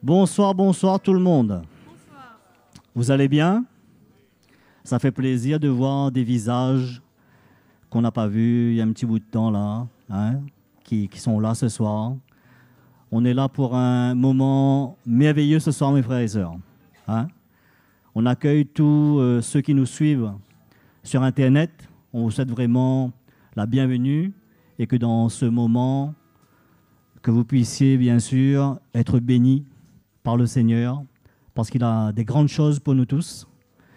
Bonsoir, bonsoir tout le monde. Bonsoir. Vous allez bien? Ça fait plaisir de voir des visages qu'on n'a pas vus il y a un petit bout de temps là, hein, qui sont là ce soir. On est là pour un moment merveilleux ce soir, mes frères et sœurs. Hein. On accueille tous ceux qui nous suivent sur Internet. On vous souhaite vraiment la bienvenue et que dans ce moment, que vous puissiez bien sûr être bénis par le Seigneur, parce qu'il a des grandes choses pour nous tous.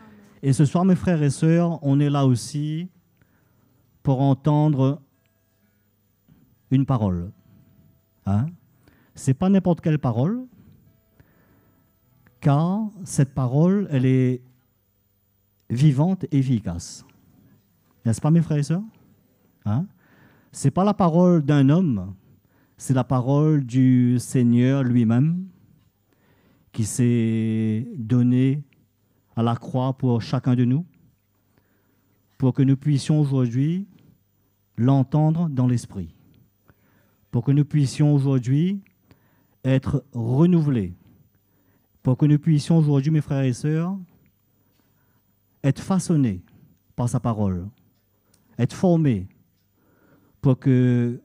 Amen. Et ce soir, mes frères et sœurs, on est là aussi pour entendre une parole. Hein? Ce n'est pas n'importe quelle parole, car cette parole, elle est vivante et efficace. N'est-ce pas, mes frères et sœurs? Hein? Ce n'est pas la parole d'un homme, c'est la parole du Seigneur lui-même, qui s'est donné à la croix pour chacun de nous, pour que nous puissions aujourd'hui l'entendre dans l'esprit, pour que nous puissions aujourd'hui être renouvelés, pour que nous puissions aujourd'hui, mes frères et sœurs, être façonnés par sa parole, être formés, pour que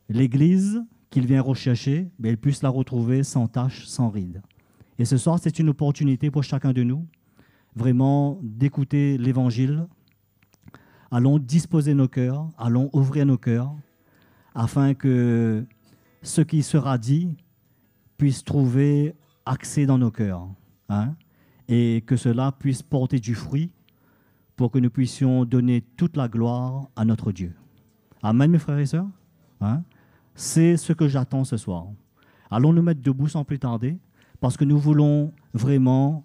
l'Église qu'il vient rechercher, elle puisse la retrouver sans tache, sans ride. Et ce soir, c'est une opportunité pour chacun de nous, vraiment d'écouter l'Évangile. Allons disposer nos cœurs, allons ouvrir nos cœurs, afin que ce qui sera dit puisse trouver accès dans nos cœurs, hein, et que cela puisse porter du fruit pour que nous puissions donner toute la gloire à notre Dieu. Amen, mes frères et sœurs. Hein? C'est ce que j'attends ce soir. Allons nous mettre debout sans plus tarder, parce que nous voulons vraiment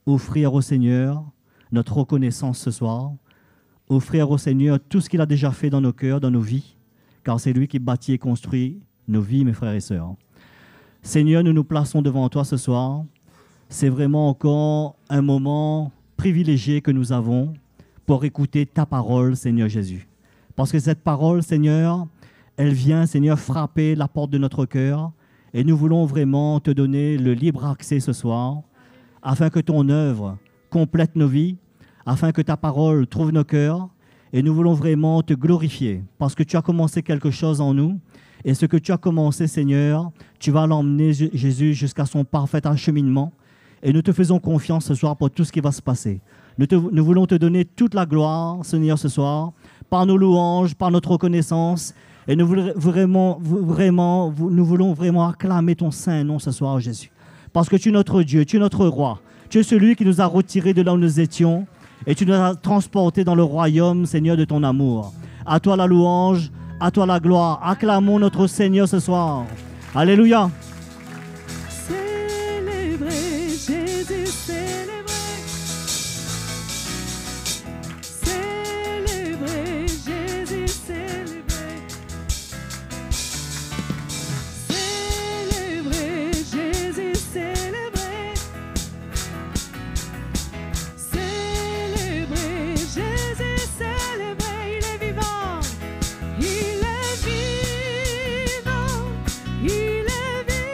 offrir au Seigneur notre reconnaissance ce soir, offrir au Seigneur tout ce qu'il a déjà fait dans nos cœurs, dans nos vies, car c'est lui qui bâtit et construit nos vies, mes frères et sœurs. Seigneur, nous nous plaçons devant toi ce soir. C'est vraiment encore un moment privilégié que nous avons pour écouter ta parole, Seigneur Jésus. Parce que cette parole, Seigneur, elle vient, Seigneur, frapper la porte de notre cœur et nous voulons vraiment te donner le libre accès ce soir afin que ton œuvre complète nos vies, afin que ta parole trouve nos cœurs et nous voulons vraiment te glorifier parce que tu as commencé quelque chose en nous et ce que tu as commencé, Seigneur, tu vas l'emmener, Jésus, jusqu'à son parfait acheminement et nous te faisons confiance ce soir pour tout ce qui va se passer. Nous voulons te donner toute la gloire, Seigneur, ce soir, par nos louanges, par notre reconnaissance. Et nous voulons vraiment acclamer ton saint nom ce soir, Jésus. Parce que tu es notre Dieu, tu es notre roi. Tu es celui qui nous a retirés de là où nous étions et tu nous as transportés dans le royaume, Seigneur, de ton amour. À toi la louange, à toi la gloire. Acclamons notre Seigneur ce soir. Alléluia. Célébrez Jésus, célébrez. Célébrez Jésus, célébrez. Célébrez Jésus, célébrez. Célébrez Jésus, célébrez. Il est vivant. Il est vivant. Il est vivant.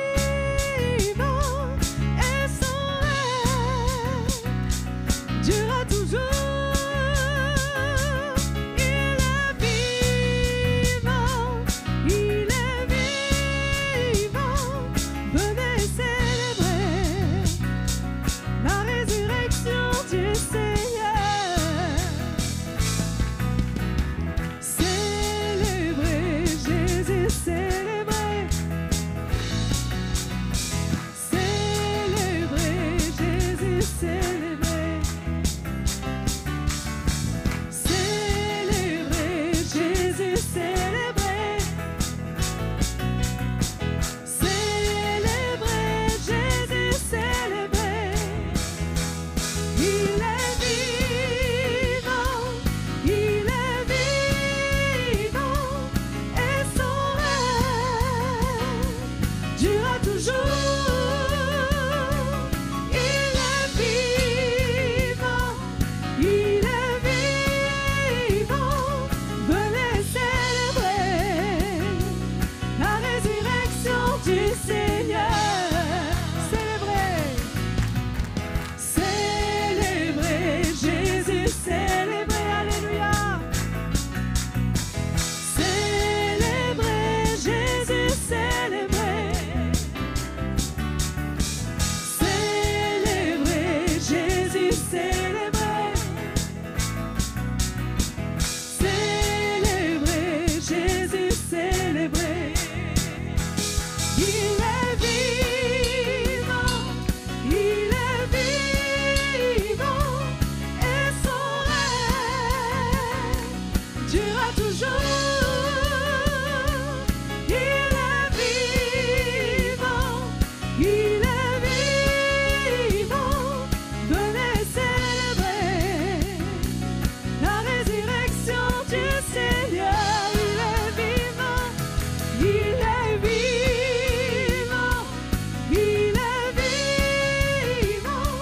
il est vivant, venez célébrer la résurrection du Seigneur. Il est vivant, il est vivant, il est vivant,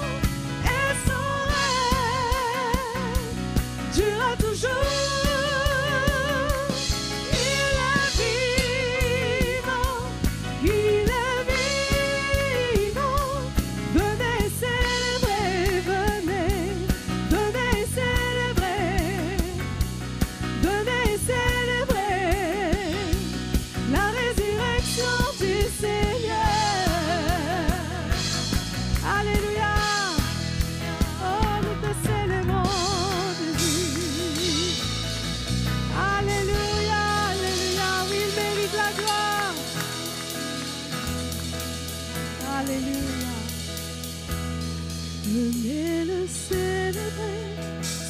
et son règne durera toujours. Alléluia. Venez le célébrer,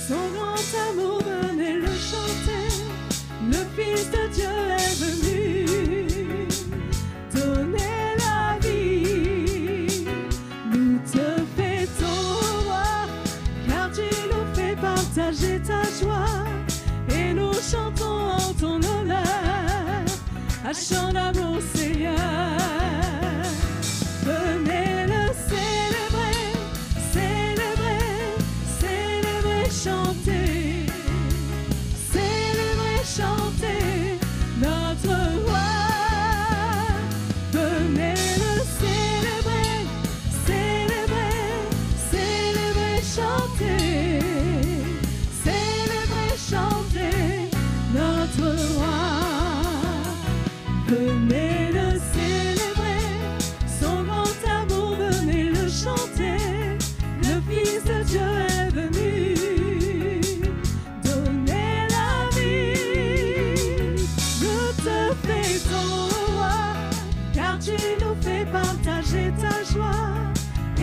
son grand amour, venez le chanter. Le Fils de Dieu est venu donner la vie. Nous te fêtons, roi, car tu nous fais partager ta joie. Et nous chantons en ton honneur un chant d'amour, Seigneur. Venez le célébrer, célébrer, célébrer, chanter, célébrer, chanter notre roi. Venez le célébrer, célébrer, célébrer, chanter, célébrer, chanter notre roi. Venez le célébrer, son grand amour, venez le chanter. Le Fils de Dieu est venu donner la vie. Nous te fêtons, roi, car tu nous fais partager ta joie.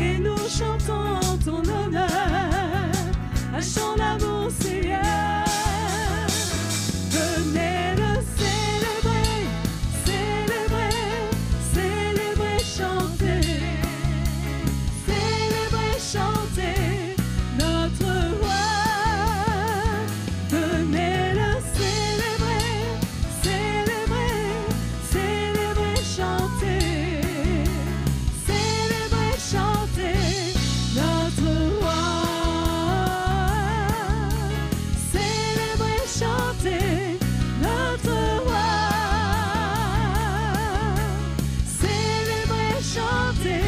Et nous chantons en ton honneur un chant d'amour, Seigneur. Venez le célébrer, célébrer, célébrer, chanter, célébrer, chanter notre roi. Venez le célébrer, célébrer, célébrer, chanter, célébrer, chanter notre roi. Célébrer, chanter notre roi. Célébrer, chanter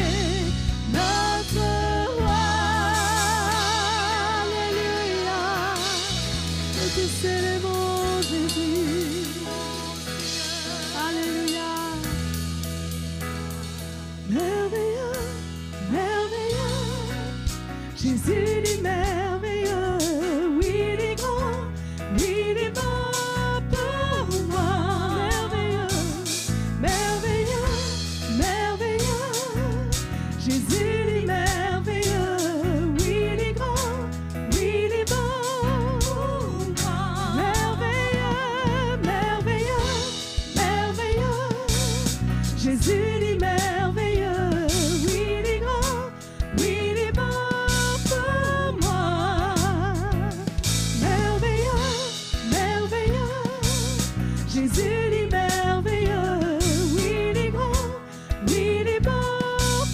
notre roi. Alléluia. Nous te célébrons, Jésus. Alléluia. Merveilleux, merveilleux, Jésus dit merveilleux. Oui, il est grand, oui, il est bon pour moi. Merveilleux, merveilleux, merveilleux, Jésus dit merveilleux. Oui, il est grand, oui, il est bon pour moi. Merveilleux, merveilleux, merveilleux, Jésus dit merveilleux. Oui, il est grand, oui, il est bon pour moi. Merveilleux, merveilleux, Jésus dit merveilleux. Oui, il est grand, oui, il est bon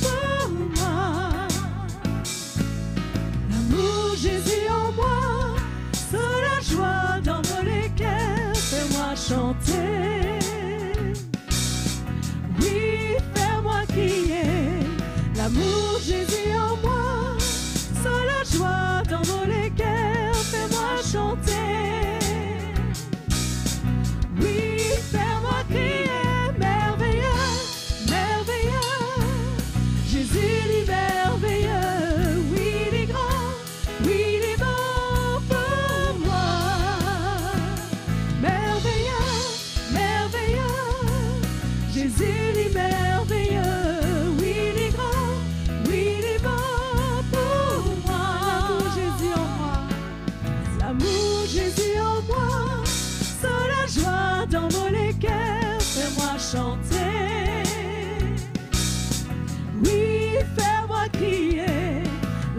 pour moi. L'amour Jésus en moi, c'est la joie dans les cœurs. Fais-moi chanter. Oui, fais-moi crier. L'amour Jésus en moi, c'est la joie dans les cœurs. Fais-moi chanter. Oui, fais-moi crier. Merveilleux, merveilleux, Jésus dit merveilleux. Oui, il est grand, oui, il est bon pour moi. Merveilleux, merveilleux, Jésus dit merveilleux. Oui, il est grand,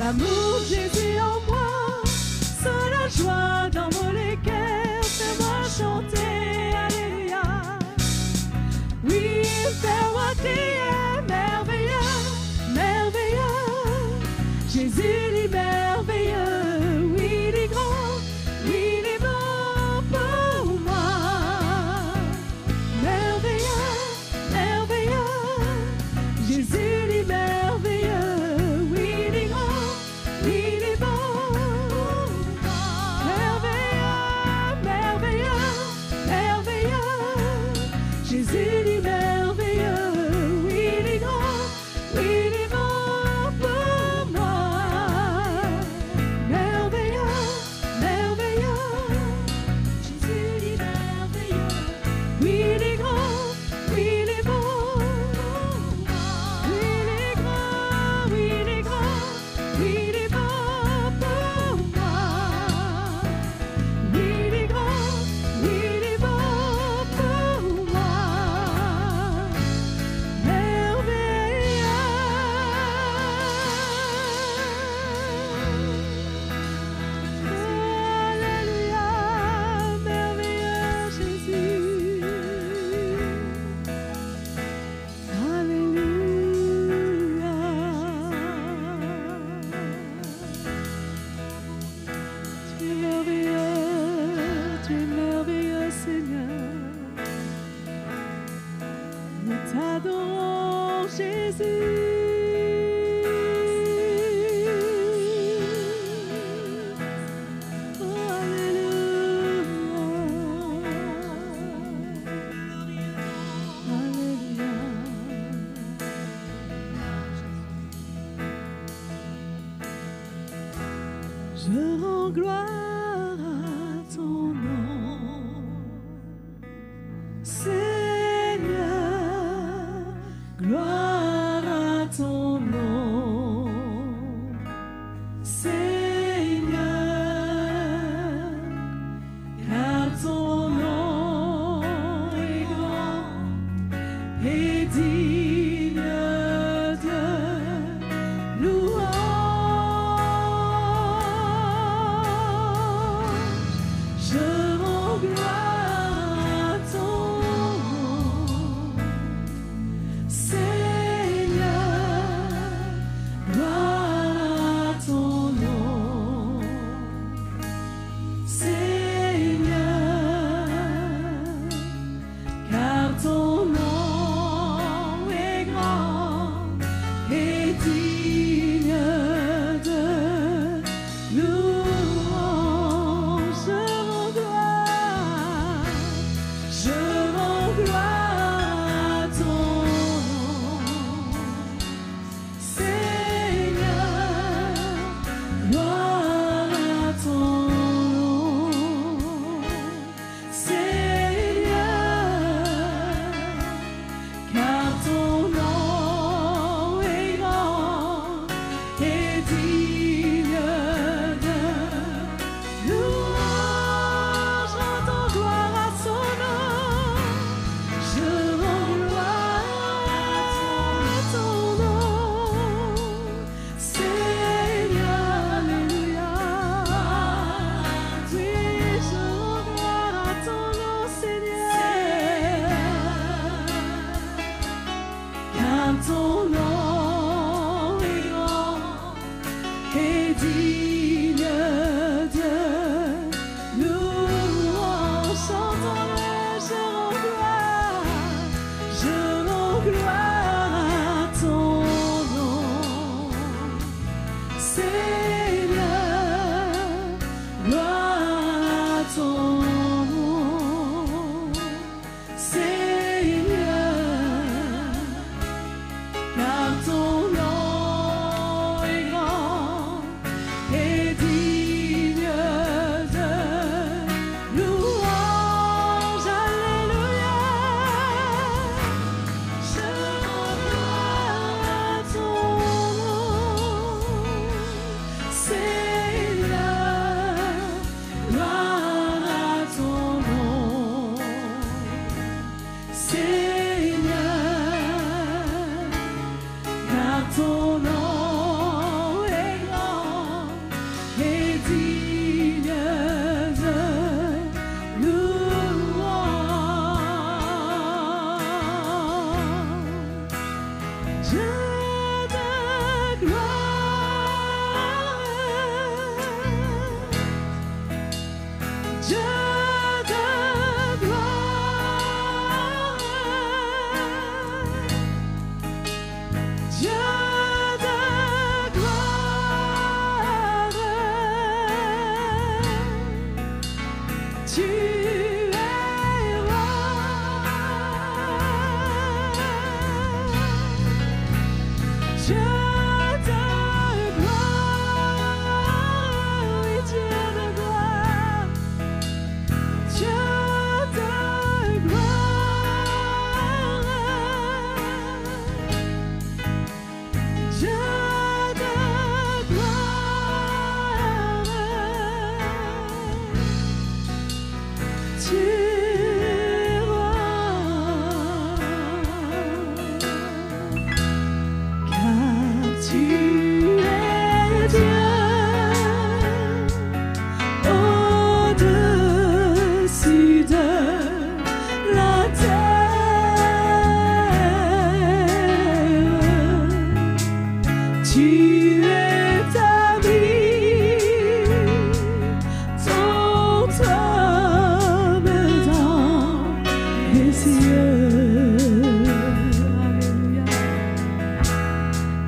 L'amour de Jésus en moi, c'est la joie dans mon cœur, fais-moi chanter, alléluia. Oui, fais-moi crier, merveilleux, merveilleux. Jésus il est merveilleux, oui il est grand, oui il est bon pour moi. Merveilleux, merveilleux, Jésus il est merveilleux, oui il est grand, oui il est bon pour moi. Merveilleux, merveilleux, merveilleux, Jésus il est merveilleux, oui il est grand, oui il est bon pour moi. Merveilleux, merveilleux, Jésus il est merveilleux, oui il est grand, oui il est bon pour moi. Oui il est grand, oui il est grand, oui il est bon pour moi. Oui il est grand, oui il est bon pour moi. Alléluia, merveilleux Jésus. Alléluia. Tu es merveilleux Seigneur. Nous t'adorons Jésus. Je rends gloire à ton nom, Seigneur, gloire à ton nom, Seigneur, car ton nom est grand et digne de louange. Tu établis ton trône dans les cieux. Alléluia.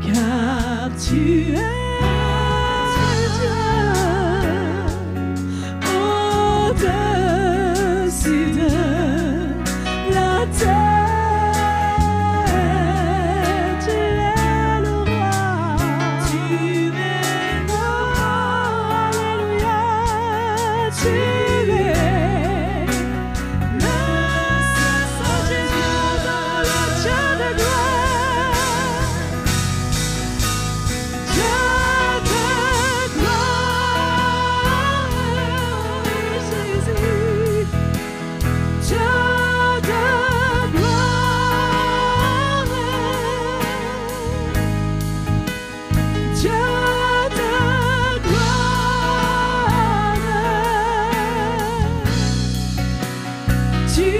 Car tu es Dieu au-dessus de la terre. Tu es le roi. Tu es le roi. Alléluia. Tu es le Saint Jésus, le Dieu de gloire. Dieu de gloire, Jésus. Dieu de gloire. Dieu de gloire. Tu es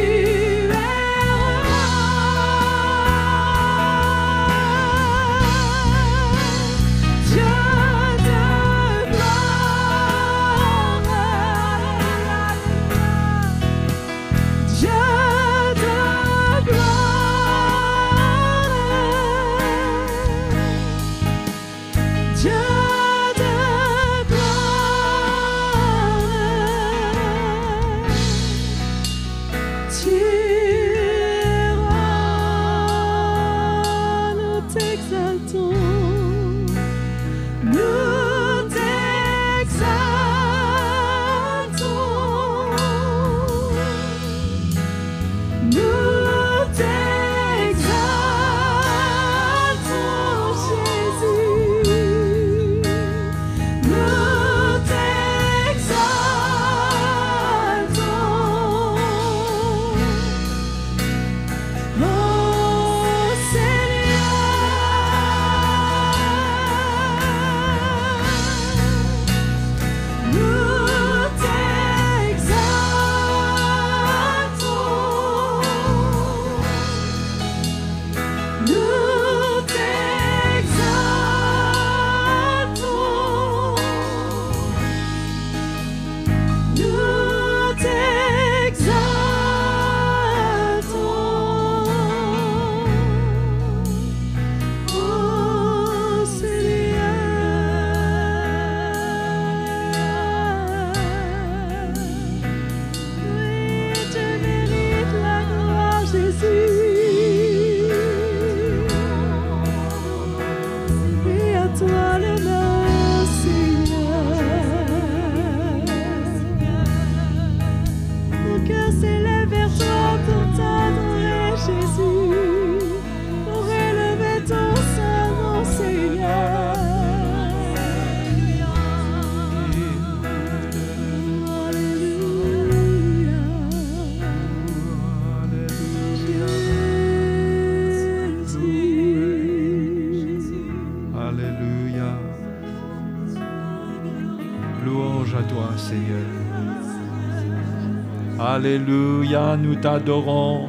Alléluia, nous t'adorons.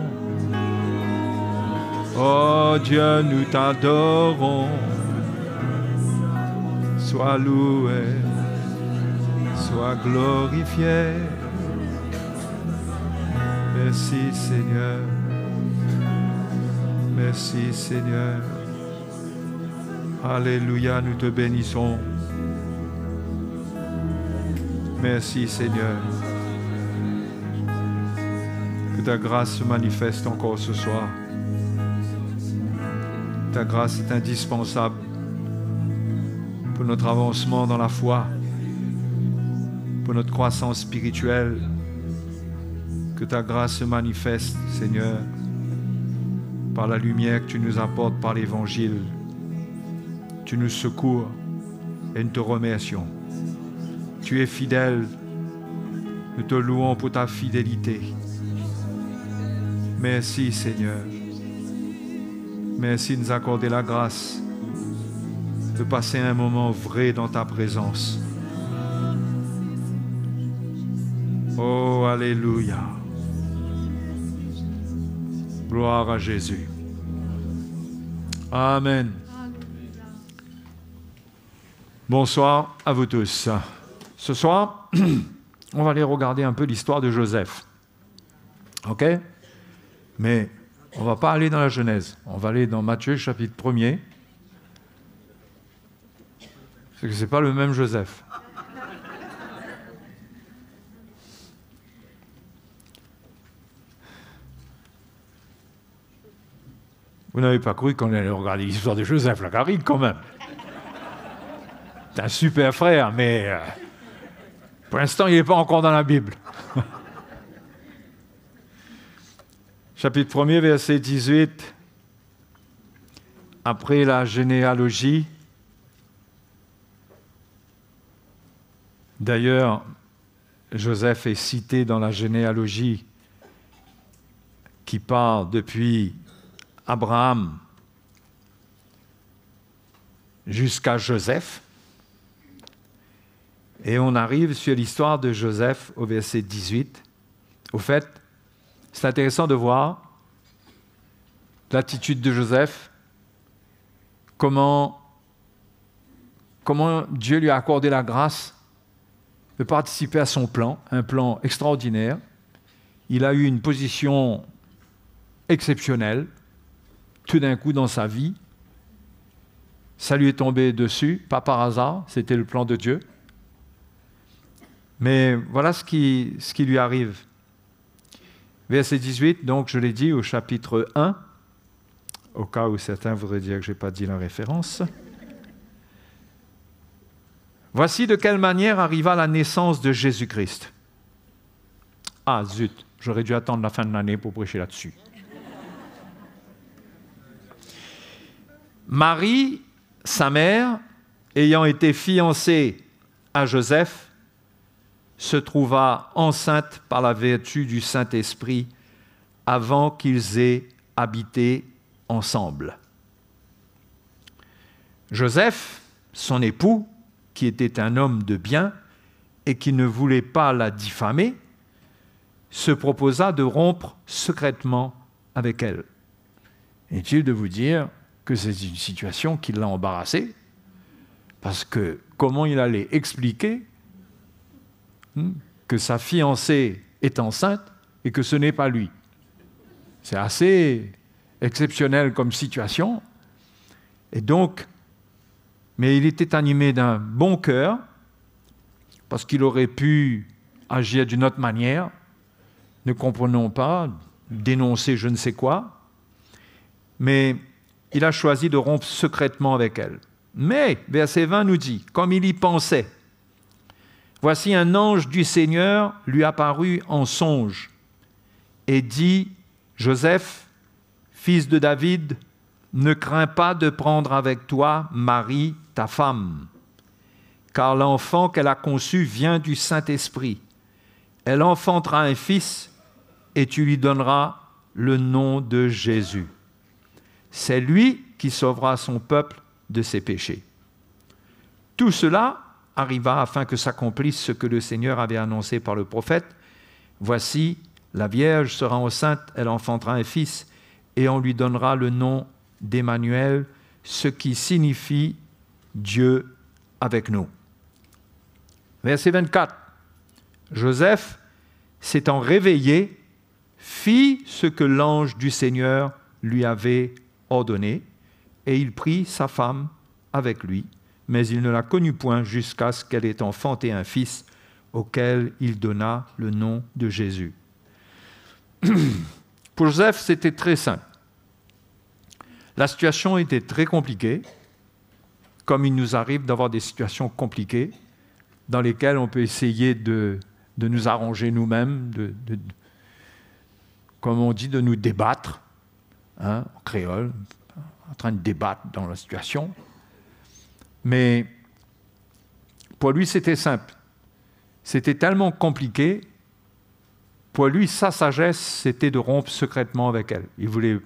Oh Dieu, nous t'adorons. Sois loué, sois glorifié. Merci Seigneur. Merci Seigneur. Alléluia, nous te bénissons. Merci Seigneur. Que ta grâce se manifeste encore ce soir. Ta grâce est indispensable pour notre avancement dans la foi, pour notre croissance spirituelle. Que ta grâce se manifeste, Seigneur, par la lumière que tu nous apportes par l'Évangile. Tu nous secours et nous te remercions. Tu es fidèle. Nous te louons pour ta fidélité. Merci Seigneur. Merci de nous accorder la grâce de passer un moment vrai dans ta présence. Oh, alléluia. Gloire à Jésus. Amen. Bonsoir à vous tous. Ce soir, on va aller regarder un peu l'histoire de Joseph. OK? Mais on ne va pas aller dans la Genèse. On va aller dans Matthieu, chapitre 1er. Parce que ce n'est pas le même Joseph. Vous n'avez pas cru qu'on allait regarder l'histoire de Joseph Lacarrigue, quand même. C'est un super frère, mais pour l'instant, il n'est pas encore dans la Bible. Chapitre 1er, verset 18. Après la généalogie, d'ailleurs, Joseph est cité dans la généalogie qui part depuis Abraham jusqu'à Joseph. Et on arrive sur l'histoire de Joseph au verset 18. Au fait, c'est intéressant de voir l'attitude de Joseph, comment Dieu lui a accordé la grâce de participer à son plan, un plan extraordinaire. Il a eu une position exceptionnelle, tout d'un coup dans sa vie. Ça lui est tombé dessus, pas par hasard, c'était le plan de Dieu. Mais voilà ce qui lui arrive. Verset 18, donc je l'ai dit au chapitre 1, au cas où certains voudraient dire que je n'ai pas dit la référence. Voici de quelle manière arriva la naissance de Jésus-Christ. Ah zut, j'aurais dû attendre la fin de l'année pour prêcher là-dessus. Marie, sa mère, ayant été fiancée à Joseph, se trouva enceinte par la vertu du Saint-Esprit avant qu'ils aient habité ensemble. Joseph, son époux, qui était un homme de bien et qui ne voulait pas la diffamer, se proposa de rompre secrètement avec elle. Inutile de vous dire que c'est une situation qui l'a embarrassé, parce que comment il allait expliquer que sa fiancée est enceinte et que ce n'est pas lui? C'est assez exceptionnel comme situation. Et donc, mais il était animé d'un bon cœur, parce qu'il aurait pu agir d'une autre manière, ne comprenons pas, dénoncer je ne sais quoi, mais il a choisi de rompre secrètement avec elle. Mais, verset 20 nous dit, comme il y pensait, voici un ange du Seigneur lui apparut en songe et dit, Joseph, fils de David, ne crains pas de prendre avec toi Marie, ta femme, car l'enfant qu'elle a conçu vient du Saint-Esprit. Elle enfantera un fils et tu lui donneras le nom de Jésus. C'est lui qui sauvera son peuple de ses péchés. Tout cela arriva afin que s'accomplisse ce que le Seigneur avait annoncé par le prophète. Voici, la Vierge sera enceinte, elle enfantera un fils, et on lui donnera le nom d'Emmanuel, ce qui signifie Dieu avec nous. Verset 24. Joseph, s'étant réveillé, fit ce que l'ange du Seigneur lui avait ordonné, et il prit sa femme avec lui, mais il ne la connut point jusqu'à ce qu'elle ait enfanté un fils auquel il donna le nom de Jésus. Pour Joseph, c'était très simple. La situation était très compliquée, comme il nous arrive d'avoir des situations compliquées dans lesquelles on peut essayer de nous arranger nous-mêmes, comme on dit, de nous débattre, en créole, en train de débattre dans la situation. Mais pour lui, c'était simple. C'était tellement compliqué. Pour lui, sa sagesse, c'était de rompre secrètement avec elle. Il voulait,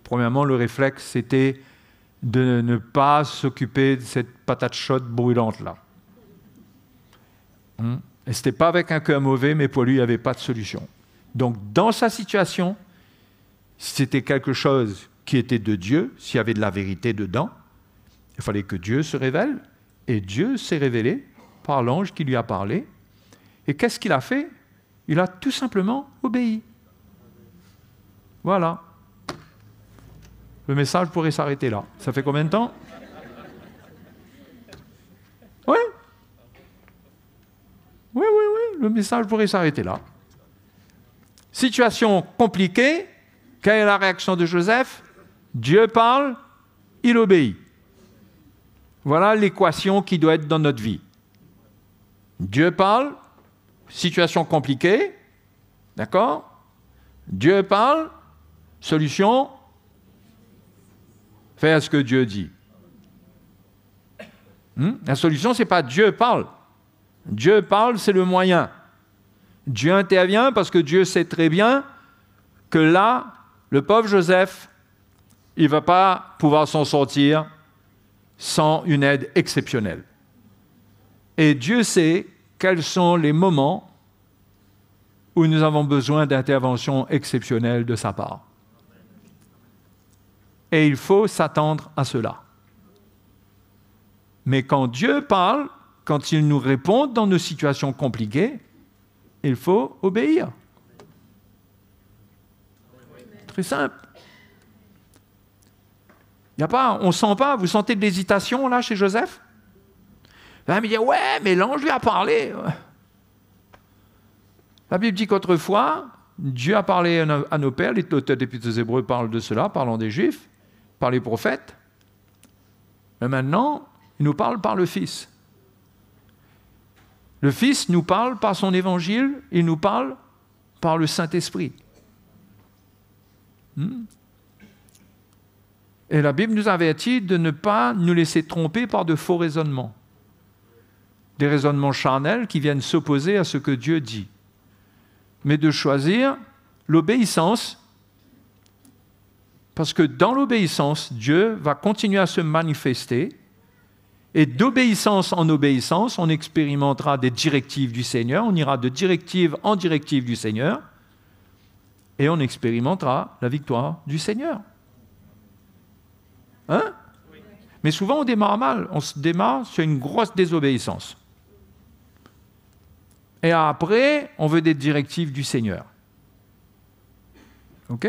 premièrement, le réflexe, c'était de ne pas s'occuper de cette patate chaude brûlante-là. Et ce n'était pas avec un cœur mauvais, mais pour lui, il n'y avait pas de solution. Donc, dans sa situation, si c'était quelque chose qui était de Dieu, s'il y avait de la vérité dedans, il fallait que Dieu se révèle Et Dieu s'est révélé par l'ange qui lui a parlé. Et qu'est-ce qu'il a fait? Il a tout simplement obéi. Voilà. Le message pourrait s'arrêter là. Ça fait combien de temps? Oui. Oui. Le message pourrait s'arrêter là. Situation compliquée. Quelle est la réaction de Joseph? Dieu parle, il obéit. Voilà l'équation qui doit être dans notre vie. Dieu parle, situation compliquée, d'accord? Dieu parle, solution, faire ce que Dieu dit. La solution, ce n'est pas Dieu parle. Dieu parle, c'est le moyen. Dieu intervient parce que Dieu sait très bien que là, le pauvre Joseph, il ne va pas pouvoir s'en sortir sans une aide exceptionnelle. Et Dieu sait quels sont les moments où nous avons besoin d'intervention exceptionnelle de sa part. Et il faut s'attendre à cela. Mais quand Dieu parle, quand il nous répond dans nos situations compliquées, il faut obéir. Très simple. Il y a pas, on sent pas, vous sentez de l'hésitation là chez Joseph? Là, il dit, ouais, mais l'ange lui a parlé. La Bible dit qu'autrefois, Dieu a parlé à nos pères, l'auteur des Épîtres aux Hébreux parle de cela, parlant des Juifs, par les prophètes. Mais maintenant, il nous parle par le Fils. Le Fils nous parle par son évangile, il nous parle par le Saint-Esprit. Et la Bible nous avertit de ne pas nous laisser tromper par de faux raisonnements. Des raisonnements charnels qui viennent s'opposer à ce que Dieu dit. Mais de choisir l'obéissance, parce que dans l'obéissance, Dieu va continuer à se manifester, et d'obéissance en obéissance, on expérimentera des directives du Seigneur, on ira de directive en directive du Seigneur, et on expérimentera la victoire du Seigneur. Hein? Mais souvent, on démarre mal. On se démarre sur une grosse désobéissance. Et après, on veut des directives du Seigneur. OK?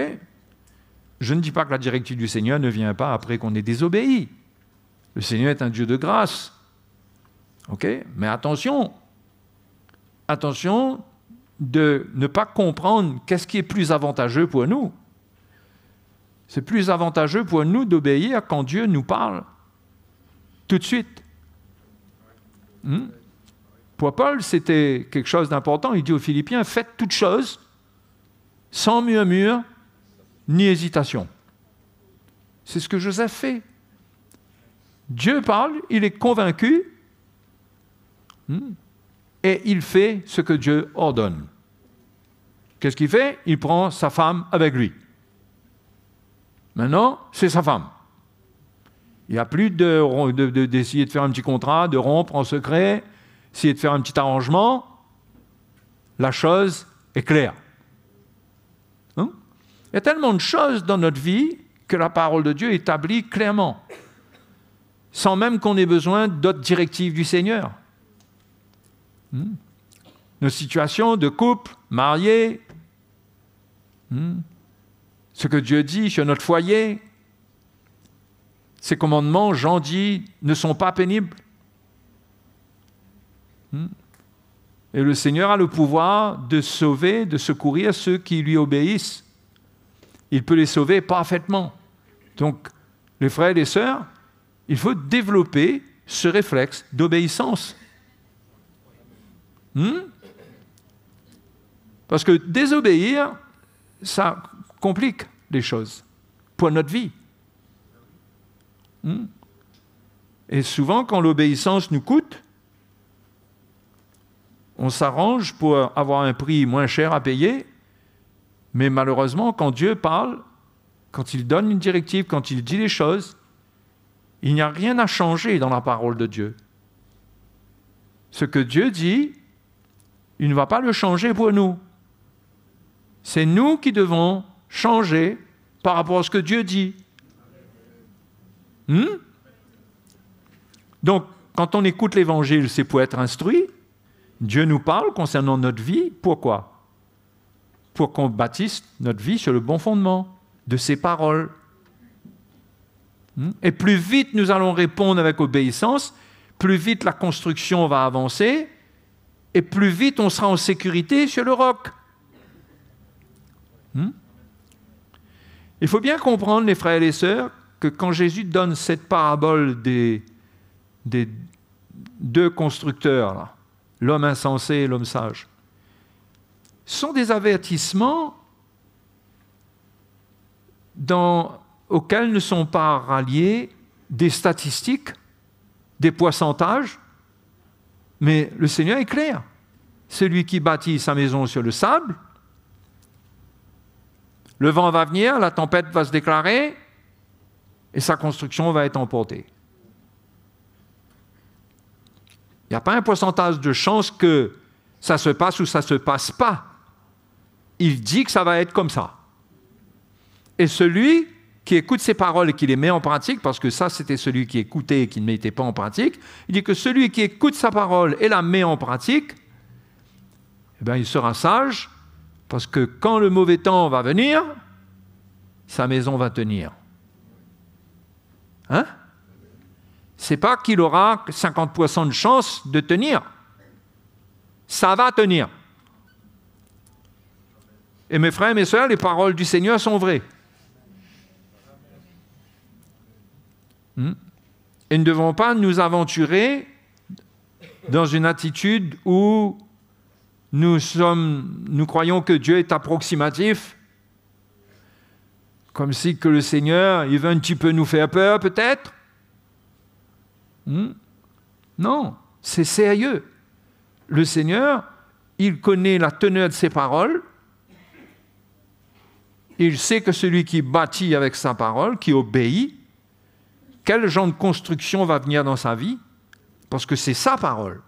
Je ne dis pas que la directive du Seigneur ne vient pas après qu'on ait désobéi. Le Seigneur est un Dieu de grâce. OK? Mais attention. Attention de ne pas comprendre qu'est-ce qui est plus avantageux pour nous. C'est plus avantageux pour nous d'obéir quand Dieu nous parle tout de suite. Pour Paul, c'était quelque chose d'important. Il dit aux Philippiens, faites toutes choses sans murmure ni hésitation. C'est ce que Joseph fait. Dieu parle, il est convaincu et il fait ce que Dieu ordonne. Qu'est-ce qu'il fait? Il prend sa femme avec lui. Maintenant, c'est sa femme. Il n'y a plus d'essayer de faire un petit contrat, de rompre en secret, essayer de faire un petit arrangement. La chose est claire. Il y a tellement de choses dans notre vie que la parole de Dieu établit clairement, sans même qu'on ait besoin d'autres directives du Seigneur. Nos situations de couple, mariés, ce que Dieu dit sur notre foyer, ces commandements, Jean dit, ne sont pas pénibles. Et le Seigneur a le pouvoir de sauver, de secourir ceux qui lui obéissent. Il peut les sauver parfaitement. Donc, les frères et les sœurs, il faut développer ce réflexe d'obéissance. Parce que désobéir, ça complique les choses pour notre vie. Et souvent, quand l'obéissance nous coûte, on s'arrange pour avoir un prix moins cher à payer, mais malheureusement, quand Dieu parle, quand il donne une directive, quand il dit les choses, il n'y a rien à changer dans la parole de Dieu. Ce que Dieu dit, il ne va pas le changer pour nous. C'est nous qui devons changer par rapport à ce que Dieu dit. Donc, quand on écoute l'Évangile, c'est pour être instruit. Dieu nous parle concernant notre vie. Pourquoi? Pour qu'on bâtisse notre vie sur le bon fondement de ses paroles. Et plus vite nous allons répondre avec obéissance, plus vite la construction va avancer, et plus vite on sera en sécurité sur le roc. Il faut bien comprendre, les frères et les sœurs, que quand Jésus donne cette parabole des deux constructeurs, là, l'homme insensé et l'homme sage, sont des avertissements auxquels ne sont pas ralliés des statistiques, des pourcentages, mais le Seigneur est clair. Celui qui bâtit sa maison sur le sable, le vent va venir, la tempête va se déclarer, et sa construction va être emportée. Il n'y a pas un pourcentage de chance que ça se passe ou ça ne se passe pas. Il dit que ça va être comme ça. Et celui qui écoute ses paroles et qui les met en pratique, parce que ça, c'était celui qui écoutait et qui ne mettait pas en pratique, il dit que celui qui écoute sa parole et la met en pratique, eh bien, il sera sage, parce que quand le mauvais temps va venir, sa maison va tenir. Hein? C'est pas qu'il aura 50% de chance de tenir. Ça va tenir. Et mes frères et mes sœurs, les paroles du Seigneur sont vraies. Et nous ne devons pas nous aventurer dans une attitude où nous croyons que Dieu est approximatif, comme si que le Seigneur, il veut un petit peu nous faire peur, peut-être. Non, c'est sérieux. Le Seigneur, il connaît la teneur de ses paroles. Il sait que celui qui bâtit avec sa parole, qui obéit, quel genre de construction va venir dans sa vie, parce que c'est sa parole.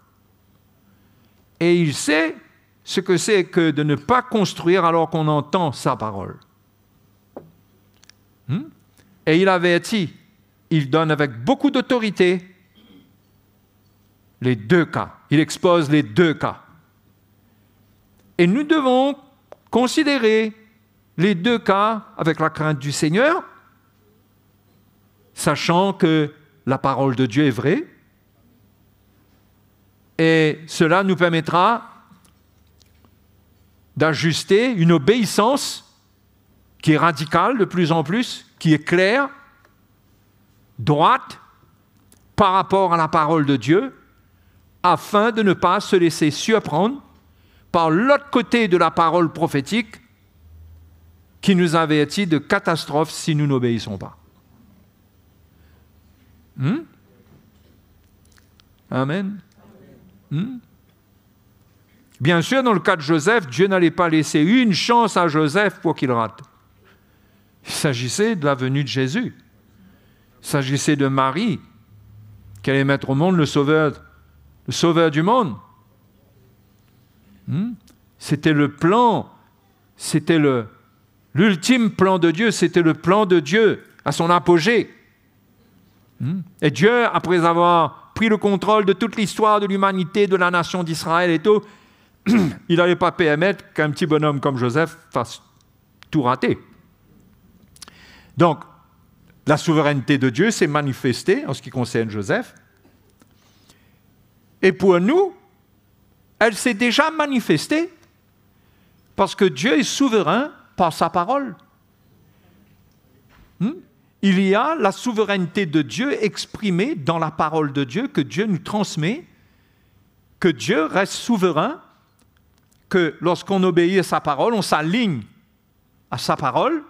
Et il sait ce que c'est que de ne pas construire alors qu'on entend sa parole. Et il avertit, il donne avec beaucoup d'autorité les deux cas. Il expose les deux cas. Et nous devons considérer les deux cas avec la crainte du Seigneur, sachant que la parole de Dieu est vraie, et cela nous permettra d'ajuster une obéissance qui est radicale de plus en plus, qui est claire, droite, par rapport à la parole de Dieu, afin de ne pas se laisser surprendre par l'autre côté de la parole prophétique qui nous avertit de catastrophes si nous n'obéissons pas. Amen. Bien sûr, dans le cas de Joseph, Dieu n'allait pas laisser une chance à Joseph pour qu'il rate. Il s'agissait de la venue de Jésus. Il s'agissait de Marie, qui allait mettre au monde le sauveur du monde. C'était le plan, c'était l'ultime plan de Dieu, c'était le plan de Dieu à son apogée. Et Dieu, après avoir pris le contrôle de toute l'histoire de l'humanité, de la nation d'Israël et tout, il n'allait pas permettre qu'un petit bonhomme comme Joseph fasse tout rater. Donc, la souveraineté de Dieu s'est manifestée en ce qui concerne Joseph. Et pour nous, elle s'est déjà manifestée parce que Dieu est souverain par sa parole. Il y a la souveraineté de Dieu exprimée dans la parole de Dieu que Dieu nous transmet, que Dieu reste souverain, que lorsqu'on obéit à sa parole, on s'aligne à sa parole.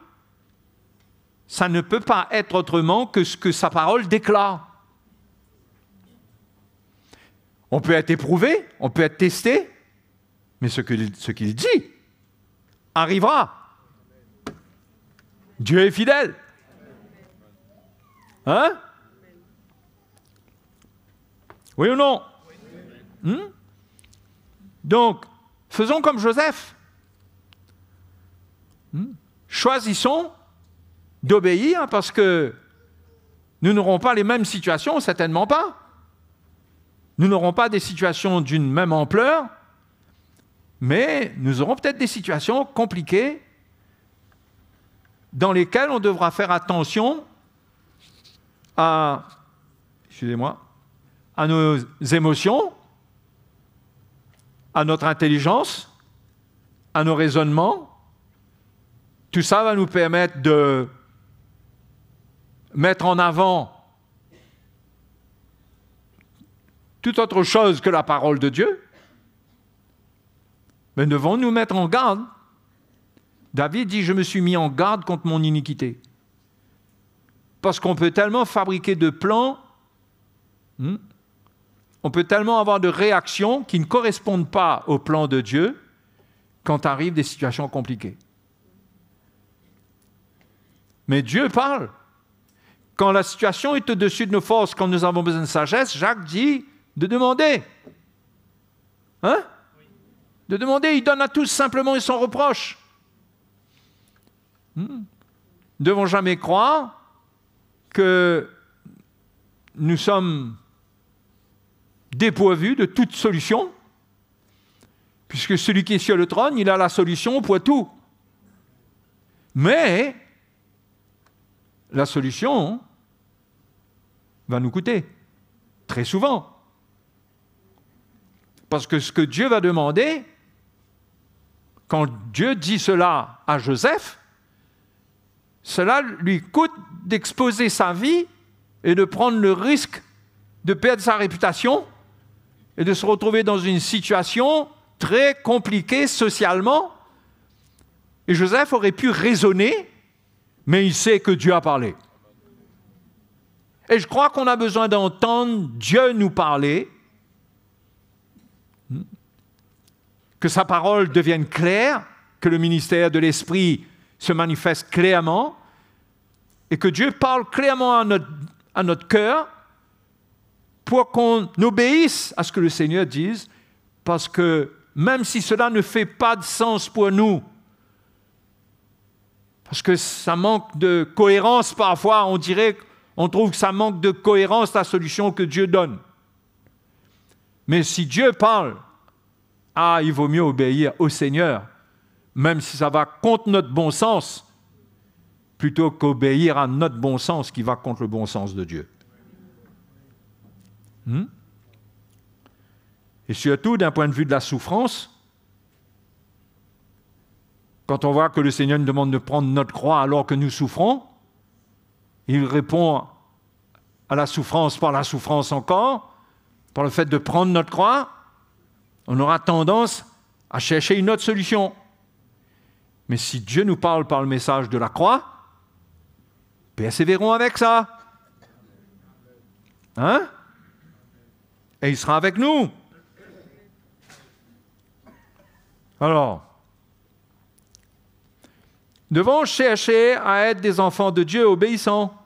Ça ne peut pas être autrement que ce que sa parole déclare. On peut être éprouvé, on peut être testé, mais ce qu'il dit arrivera. Dieu est fidèle. Hein? Oui ou non? Donc, faisons comme Joseph. Choisissons d'obéir parce que nous n'aurons pas les mêmes situations, certainement pas. Nous n'aurons pas des situations d'une même ampleur, mais nous aurons peut-être des situations compliquées dans lesquelles on devra faire attention à nos émotions, à notre intelligence, à nos raisonnements. Tout ça va nous permettre de mettre en avant toute autre chose que la parole de Dieu. Mais devons nous mettre en garde. David dit, je me suis mis en garde contre mon iniquité. Parce qu'on peut tellement fabriquer de plans, on peut tellement avoir de réactions qui ne correspondent pas au plan de Dieu quand arrivent des situations compliquées. Mais Dieu parle. Quand la situation est au-dessus de nos forces, quand nous avons besoin de sagesse, Jacques dit de demander. Hein? De demander, il donne à tous simplement et sans reproche. Nous ne devons jamais croire que nous sommes dépourvus de toute solution, puisque celui qui est sur le trône, il a la solution pour tout. Mais la solution va nous coûter, très souvent. Parce que ce que Dieu va demander, quand Dieu dit cela à Joseph, cela lui coûte d'exposer sa vie et de prendre le risque de perdre sa réputation et de se retrouver dans une situation très compliquée socialement. Et Joseph aurait pu raisonner, mais il sait que Dieu a parlé. Et je crois qu'on a besoin d'entendre Dieu nous parler, que sa parole devienne claire, que le ministère de l'Esprit se manifeste clairement, et que Dieu parle clairement à notre cœur pour qu'on obéisse à ce que le Seigneur dise, parce que même si cela ne fait pas de sens pour nous, parce que ça manque de cohérence parfois, on trouve que ça manque de cohérence la solution que Dieu donne. Mais si Dieu parle, il vaut mieux obéir au Seigneur, même si ça va contre notre bon sens, plutôt qu'obéir à notre bon sens qui va contre le bon sens de Dieu. Et surtout, d'un point de vue de la souffrance, quand on voit que le Seigneur nous demande de prendre notre croix alors que nous souffrons, il répond à la souffrance par la souffrance encore, par le fait de prendre notre croix, on aura tendance à chercher une autre solution. Mais si Dieu nous parle par le message de la croix, persévérons avec ça. Hein? Et il sera avec nous. Alors, devons chercher à être des enfants de Dieu obéissants.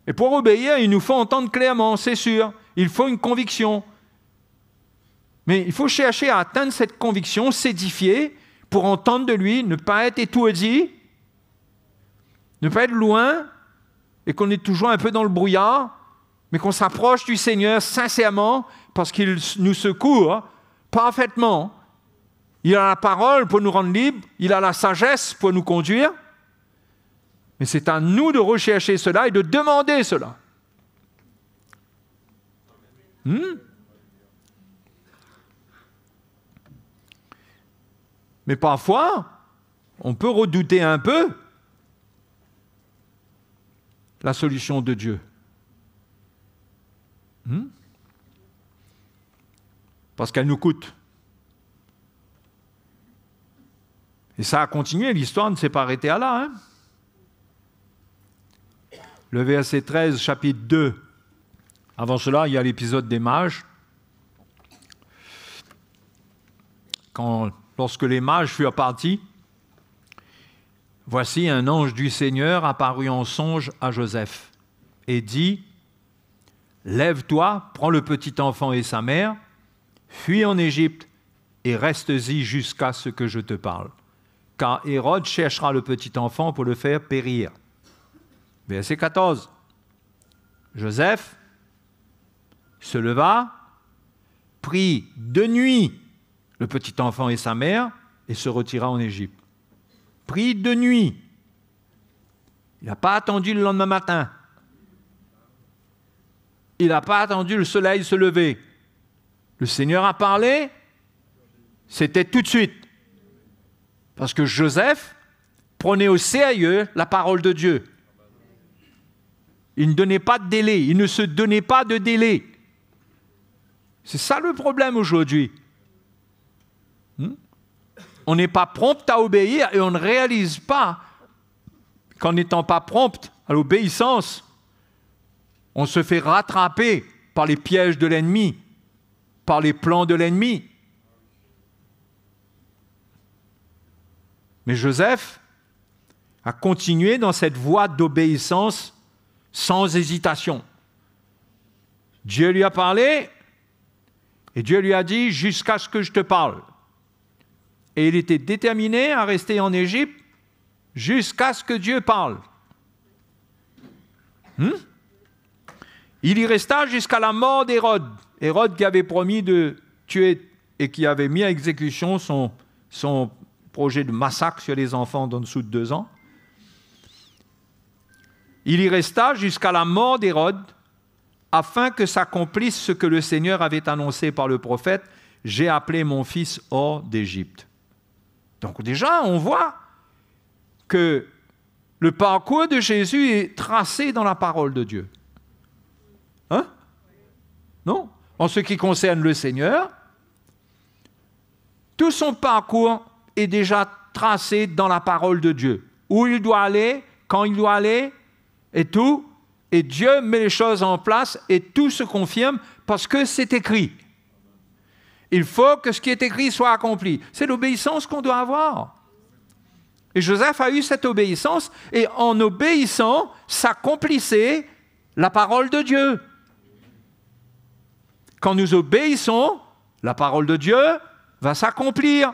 Et pour obéir, il nous faut entendre clairement, c'est sûr. Il faut une conviction. Mais il faut chercher à atteindre cette conviction, s'édifier, pour entendre de lui, ne pas être étourdi, ne pas être loin, et qu'on est toujours un peu dans le brouillard, mais qu'on s'approche du Seigneur sincèrement, parce qu'il nous secourt parfaitement. Il a la parole pour nous rendre libres, il a la sagesse pour nous conduire, mais c'est à nous de rechercher cela et de demander cela. Mais parfois, on peut redouter un peu la solution de Dieu. Parce qu'elle nous coûte. Et ça a continué, l'histoire ne s'est pas arrêtée à là. Le verset 13, chapitre 2. Avant cela, il y a l'épisode des mages. Lorsque les mages furent partis, voici un ange du Seigneur apparut en songe à Joseph et dit, « Lève-toi, prends le petit enfant et sa mère, fuis en Égypte et reste-y jusqu'à ce que je te parle. Car Hérode cherchera le petit enfant pour le faire périr. » Verset 14. Joseph se leva, prit de nuit le petit enfant et sa mère et se retira en Égypte. Prit de nuit. Il n'a pas attendu le lendemain matin. Il n'a pas attendu le soleil se lever. Le Seigneur a parlé, c'était tout de suite. Parce que Joseph prenait au sérieux la parole de Dieu. Il ne donnait pas de délai, il ne se donnait pas de délai. C'est ça le problème aujourd'hui. On n'est pas prompt à obéir et on ne réalise pas qu'en n'étant pas prompt à l'obéissance, on se fait rattraper par les pièges de l'ennemi, par les plans de l'ennemi. Mais Joseph a continué dans cette voie d'obéissance sans hésitation. Dieu lui a parlé et Dieu lui a dit « jusqu'à ce que je te parle ». Et il était déterminé à rester en Égypte jusqu'à ce que Dieu parle. Il y resta jusqu'à la mort d'Hérode. Hérode qui avait promis de tuer et qui avait mis à exécution son projet de massacre sur les enfants d'en dessous de 2 ans. Il y resta jusqu'à la mort d'Hérode, afin que s'accomplisse ce que le Seigneur avait annoncé par le prophète, « J'ai appelé mon fils hors d'Égypte ». Donc déjà, on voit que le parcours de Jésus est tracé dans la parole de Dieu. Hein? Non? En ce qui concerne le Seigneur, tout son parcours est déjà tracé dans la parole de Dieu. Où il doit aller, quand il doit aller, et tout. Et Dieu met les choses en place et tout se confirme parce que c'est écrit. Il faut que ce qui est écrit soit accompli. C'est l'obéissance qu'on doit avoir. Et Joseph a eu cette obéissance et en obéissant, s'accomplissait la parole de Dieu. Quand nous obéissons, la parole de Dieu va s'accomplir.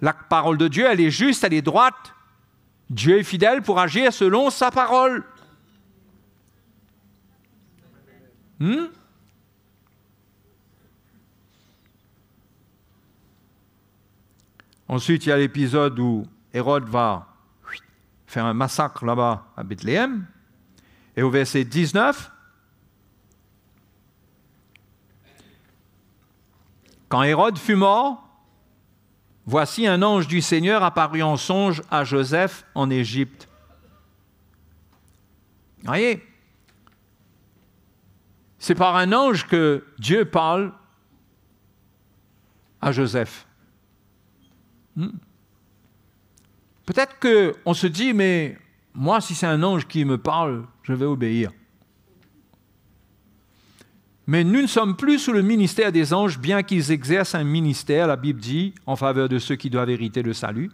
La parole de Dieu, elle est juste, elle est droite. Dieu est fidèle pour agir selon sa parole. Ensuite, il y a l'épisode où Hérode va faire un massacre là-bas à Bethléem. Et au verset 19, quand Hérode fut mort, voici un ange du Seigneur apparut en songe à Joseph en Égypte. Voyez, c'est par un ange que Dieu parle à Joseph. Peut-être qu'on se dit, mais moi, si c'est un ange qui me parle, je vais obéir. Mais nous ne sommes plus sous le ministère des anges, bien qu'ils exercent un ministère, la Bible dit, en faveur de ceux qui doivent hériter le salut.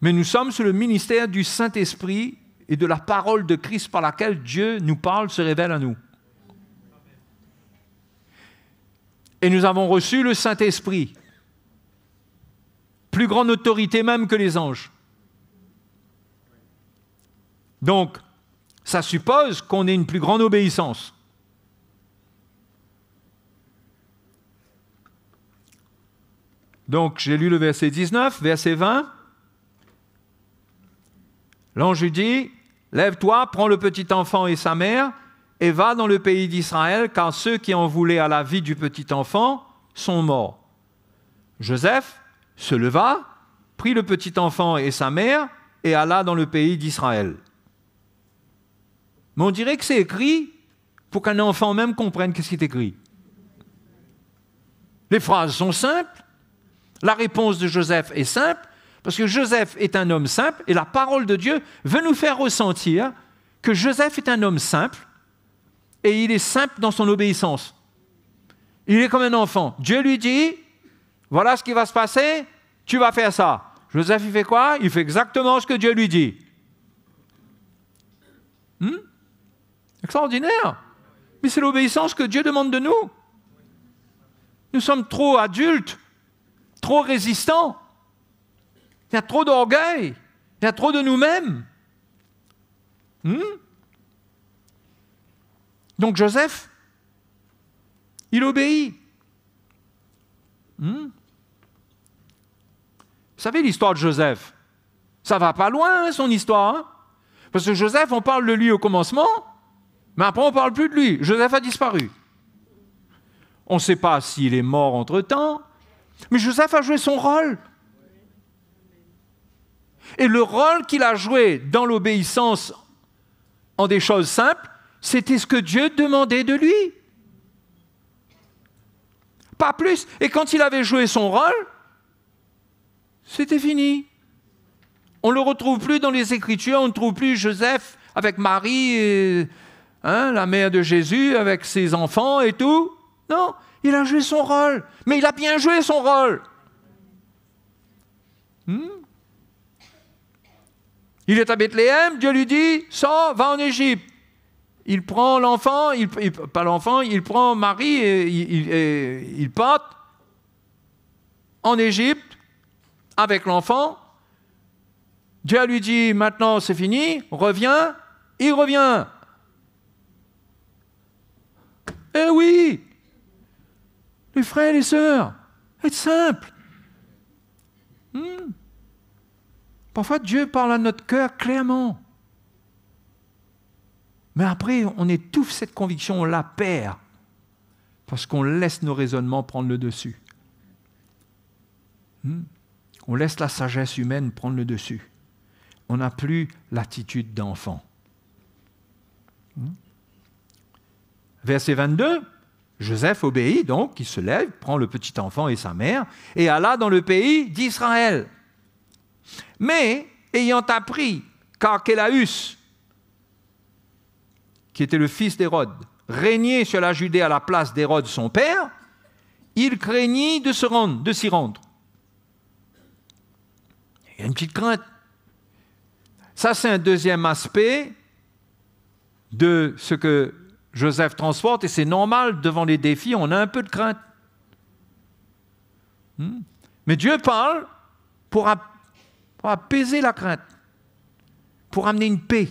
Mais nous sommes sous le ministère du Saint-Esprit et de la parole de Christ par laquelle Dieu nous parle, se révèle à nous. Et nous avons reçu le Saint-Esprit, plus grande autorité même que les anges. Donc, ça suppose qu'on ait une plus grande obéissance. Donc, j'ai lu le verset 19, verset 20. L'ange lui dit, « Lève-toi, prends le petit enfant et sa mère, et va dans le pays d'Israël, car ceux qui en voulaient à la vie du petit enfant sont morts. » Joseph se leva, prit le petit enfant et sa mère, et alla dans le pays d'Israël. Mais on dirait que c'est écrit pour qu'un enfant même comprenne ce qui est écrit. Les phrases sont simples, la réponse de Joseph est simple, parce que Joseph est un homme simple, et la parole de Dieu veut nous faire ressentir que Joseph est un homme simple, et il est simple dans son obéissance. Il est comme un enfant. Dieu lui dit, voilà ce qui va se passer, tu vas faire ça. Joseph, il fait quoi? Il fait exactement ce que Dieu lui dit. Extraordinaire. Mais c'est l'obéissance que Dieu demande de nous. Nous sommes trop adultes, trop résistants. Il y a trop d'orgueil. Il y a trop de nous-mêmes. Donc Joseph, il obéit. Vous savez l'histoire de Joseph? Ça va pas loin, son histoire. Hein? Parce que Joseph, on parle de lui au commencement, mais après on ne parle plus de lui. Joseph a disparu. On ne sait pas s'il est mort entre-temps, mais Joseph a joué son rôle. Et le rôle qu'il a joué dans l'obéissance en des choses simples, c'était ce que Dieu demandait de lui. Pas plus. Et quand il avait joué son rôle, c'était fini. On ne le retrouve plus dans les Écritures, on ne trouve plus Joseph avec Marie, la mère de Jésus, avec ses enfants et tout. Non, il a joué son rôle. Mais il a bien joué son rôle. Il est à Bethléem, Dieu lui dit, sors, va en Égypte. Il prend l'enfant, il prend Marie et il part en Égypte avec l'enfant. Dieu lui dit, maintenant c'est fini, reviens, il revient. Eh oui, les frères et les sœurs, c'est simple. Parfois Dieu parle à notre cœur clairement. Mais après, on étouffe cette conviction, on la perd, parce qu'on laisse nos raisonnements prendre le dessus. On laisse la sagesse humaine prendre le dessus. On n'a plus l'attitude d'enfant. Verset 22, Joseph obéit, donc il se lève, prend le petit enfant et sa mère, et alla dans le pays d'Israël. Mais, ayant appris qu'Archélaüs, qui était le fils d'Hérode, régnait sur la Judée à la place d'Hérode son père, il craignit de s'y rendre. Il y a une petite crainte. Ça, c'est un deuxième aspect de ce que Joseph transporte, et c'est normal, devant les défis, on a un peu de crainte. Mais Dieu parle pour apaiser la crainte, pour amener une paix.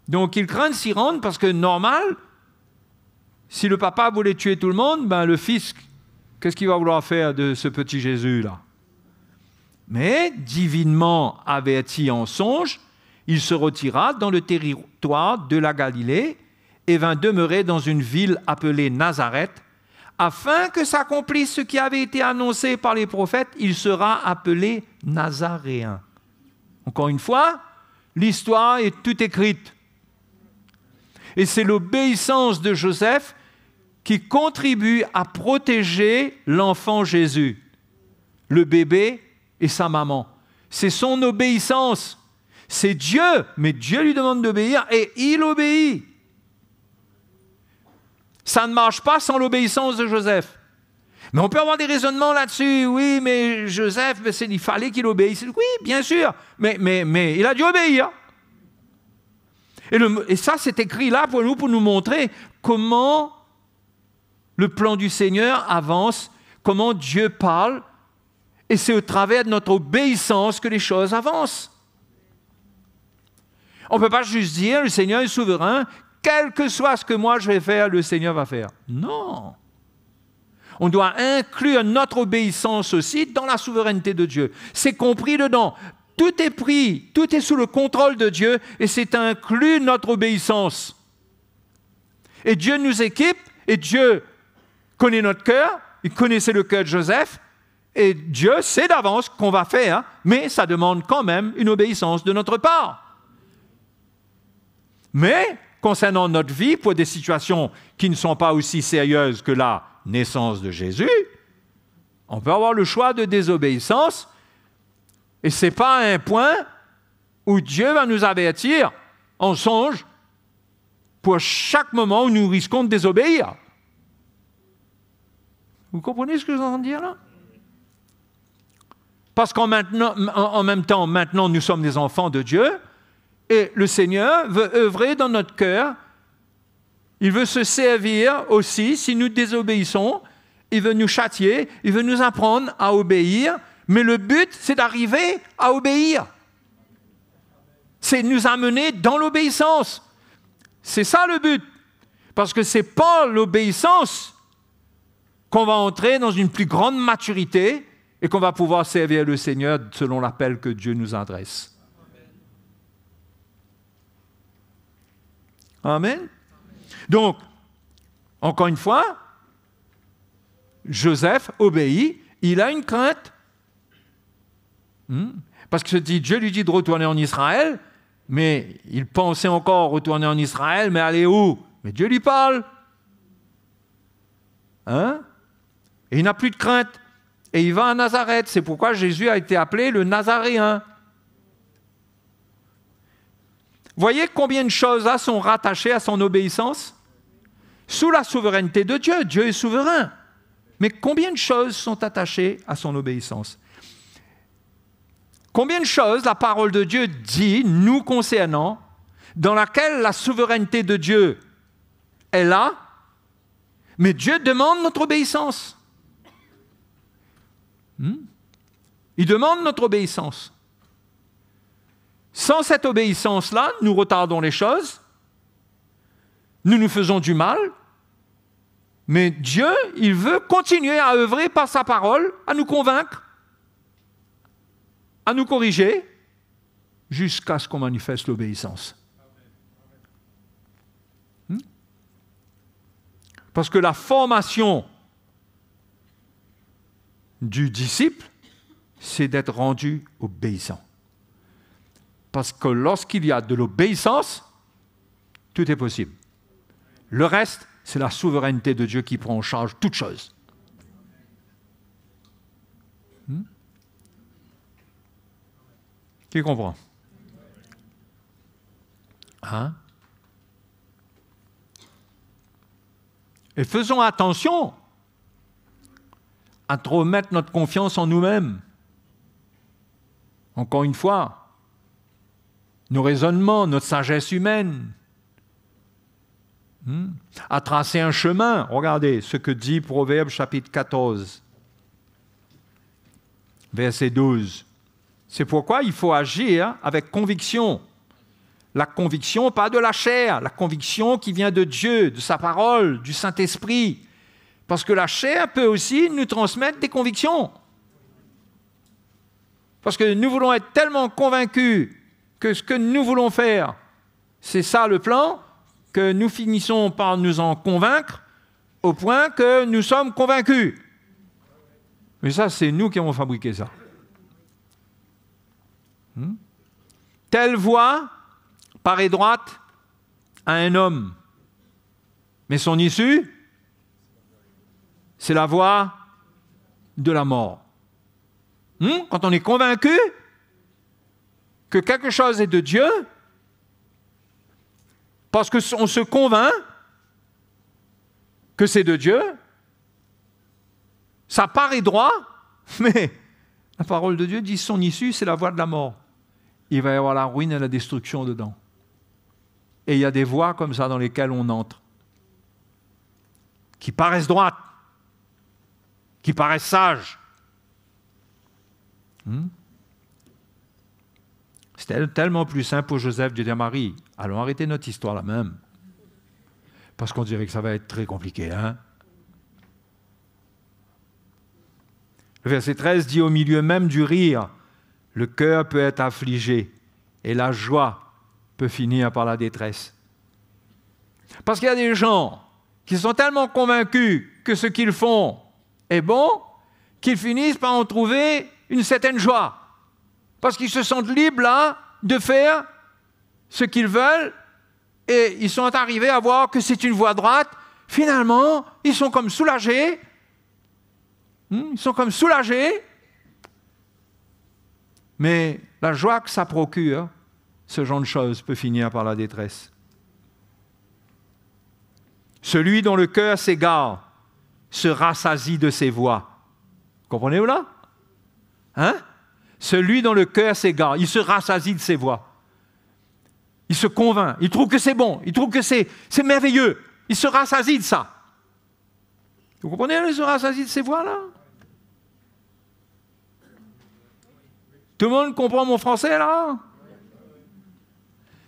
Donc il craint de s'y rendre parce que normal, si le papa voulait tuer tout le monde, le fils, qu'est-ce qu'il va vouloir faire de ce petit Jésus-là? Mais, divinement averti en songe, il se retira dans le territoire de la Galilée et vint demeurer dans une ville appelée Nazareth, afin que s'accomplisse ce qui avait été annoncé par les prophètes, il sera appelé Nazaréen. Encore une fois, l'histoire est toute écrite. Et c'est l'obéissance de Joseph qui contribue à protéger l'enfant Jésus, le bébé et sa maman. C'est son obéissance. C'est Dieu, mais Dieu lui demande d'obéir et il obéit. Ça ne marche pas sans l'obéissance de Joseph. Mais on peut avoir des raisonnements là-dessus. Oui, mais Joseph, il fallait qu'il obéisse. Oui, bien sûr, mais il a dû obéir. Et ça, c'est écrit là pour nous montrer comment le plan du Seigneur avance, comment Dieu parle, et c'est au travers de notre obéissance que les choses avancent. On ne peut pas juste dire, le Seigneur est souverain, quel que soit ce que moi je vais faire, le Seigneur va faire. Non. On doit inclure notre obéissance aussi dans la souveraineté de Dieu. C'est compris dedans. Tout est pris, tout est sous le contrôle de Dieu et c'est inclus notre obéissance. Et Dieu nous équipe et Dieu connaît notre cœur, il connaissait le cœur de Joseph et Dieu sait d'avance qu'on va faire, mais ça demande quand même une obéissance de notre part. Mais concernant notre vie, pour des situations qui ne sont pas aussi sérieuses que la naissance de Jésus, on peut avoir le choix de désobéissance. Et ce n'est pas un point où Dieu va nous avertir en songe pour chaque moment où nous risquons de désobéir. Vous comprenez ce que je suis en train de dire là? Parce qu'en même temps, maintenant, nous sommes des enfants de Dieu et le Seigneur veut œuvrer dans notre cœur. Il veut se servir aussi, si nous désobéissons, il veut nous châtier, il veut nous apprendre à obéir. Mais le but, c'est d'arriver à obéir. C'est de nous amener dans l'obéissance. C'est ça le but. Parce que c'est par l'obéissance qu'on va entrer dans une plus grande maturité et qu'on va pouvoir servir le Seigneur selon l'appel que Dieu nous adresse. Amen. Donc, encore une fois, Joseph obéit, il a une crainte. Parce que Dieu lui dit de retourner en Israël, mais il pensait encore retourner en Israël, mais aller où? Mais Dieu lui parle. Et il n'a plus de crainte. Et il va à Nazareth. C'est pourquoi Jésus a été appelé le Nazaréen. Voyez combien de choses là sont rattachées à son obéissance? Sous la souveraineté de Dieu, Dieu est souverain. Mais combien de choses sont attachées à son obéissance? Combien de choses la parole de Dieu dit, nous concernant, dans laquelle la souveraineté de Dieu est là, mais Dieu demande notre obéissance. Il demande notre obéissance. Sans cette obéissance-là, nous retardons les choses, nous nous faisons du mal, mais Dieu, il veut continuer à œuvrer par sa parole, à nous convaincre, à nous corriger, jusqu'à ce qu'on manifeste l'obéissance. Parce que la formation du disciple, c'est d'être rendu obéissant. Parce que lorsqu'il y a de l'obéissance, tout est possible. Le reste, c'est la souveraineté de Dieu qui prend en charge toutes choses. Qui comprend? Et faisons attention à trop mettre notre confiance en nous-mêmes. Encore une fois, nos raisonnements, notre sagesse humaine, à tracer un chemin. Regardez ce que dit Proverbe chapitre 14, verset 12. C'est pourquoi il faut agir avec conviction. La conviction, pas de la chair, la conviction qui vient de Dieu, de sa parole, du Saint-Esprit. Parce que la chair peut aussi nous transmettre des convictions. Parce que nous voulons être tellement convaincus que ce que nous voulons faire, c'est ça le plan, que nous finissons par nous en convaincre au point que nous sommes convaincus. Mais ça, c'est nous qui avons fabriqué ça. Telle voie paraît droite à un homme, mais son issue, c'est la voie de la mort. Quand on est convaincu que quelque chose est de Dieu, parce qu'on se convainc que c'est de Dieu, ça paraît droit, mais la parole de Dieu dit son issue, c'est la voie de la mort. Il va y avoir la ruine et la destruction dedans. Et il y a des voies comme ça dans lesquelles on entre, qui paraissent droites, qui paraissent sages. C'était tellement plus simple pour Joseph de dire à Marie, allons arrêter notre histoire là même, parce qu'on dirait que ça va être très compliqué. Le verset 13 dit, au milieu même du rire, le cœur peut être affligé et la joie peut finir par la détresse. Parce qu'il y a des gens qui sont tellement convaincus que ce qu'ils font est bon, qu'ils finissent par en trouver une certaine joie. Parce qu'ils se sentent libres là de faire ce qu'ils veulent et ils sont arrivés à voir que c'est une voie droite. Finalement, ils sont comme soulagés. Ils sont comme soulagés. Mais la joie que ça procure, ce genre de choses peut finir par la détresse. Celui dont le cœur s'égare se rassasie de ses voies. Comprenez-vous là? Celui dont le cœur s'égare, il se rassasie de ses voies. Il se convainc, il trouve que c'est bon, il trouve que c'est merveilleux. Il se rassasie de ça. Vous comprenez, il se rassasie de ses voies là? Tout le monde comprend mon français là?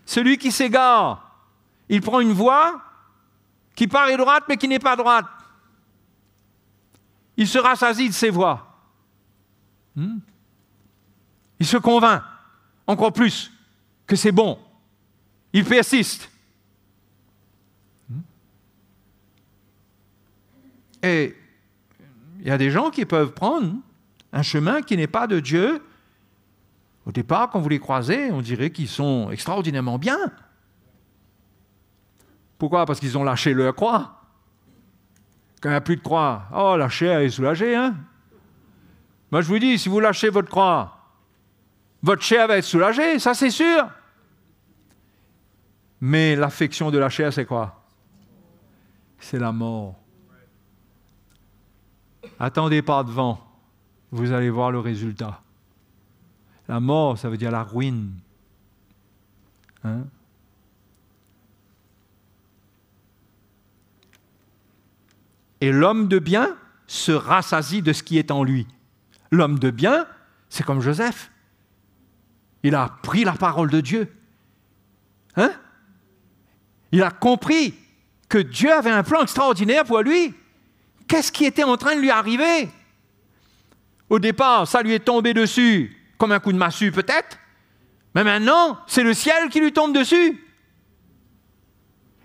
Celui qui s'égare, il prend une voie qui paraît droite mais qui n'est pas droite. Il se rassasie de ses voies. Il se convainc encore plus que c'est bon. Il persiste. Et il y a des gens qui peuvent prendre un chemin qui n'est pas de Dieu. Au départ, quand vous les croisez, on dirait qu'ils sont extraordinairement bien. Pourquoi? Parce qu'ils ont lâché leur croix. Quand il n'y a plus de croix, oh, la chair est soulagée, hein? Moi, je vous dis, si vous lâchez votre croix, votre chair va être soulagée, ça c'est sûr. Mais l'affection de la chair, c'est quoi? C'est la mort. Attendez pas devant, vous allez voir le résultat. La mort, ça veut dire la ruine. Hein? Et l'homme de bien se rassasie de ce qui est en lui. L'homme de bien, c'est comme Joseph. Il a pris la parole de Dieu. Hein? Il a compris que Dieu avait un plan extraordinaire pour lui. Qu'est-ce qui était en train de lui arriver? Au départ, ça lui est tombé dessus comme un coup de massue peut-être, mais maintenant, c'est le ciel qui lui tombe dessus.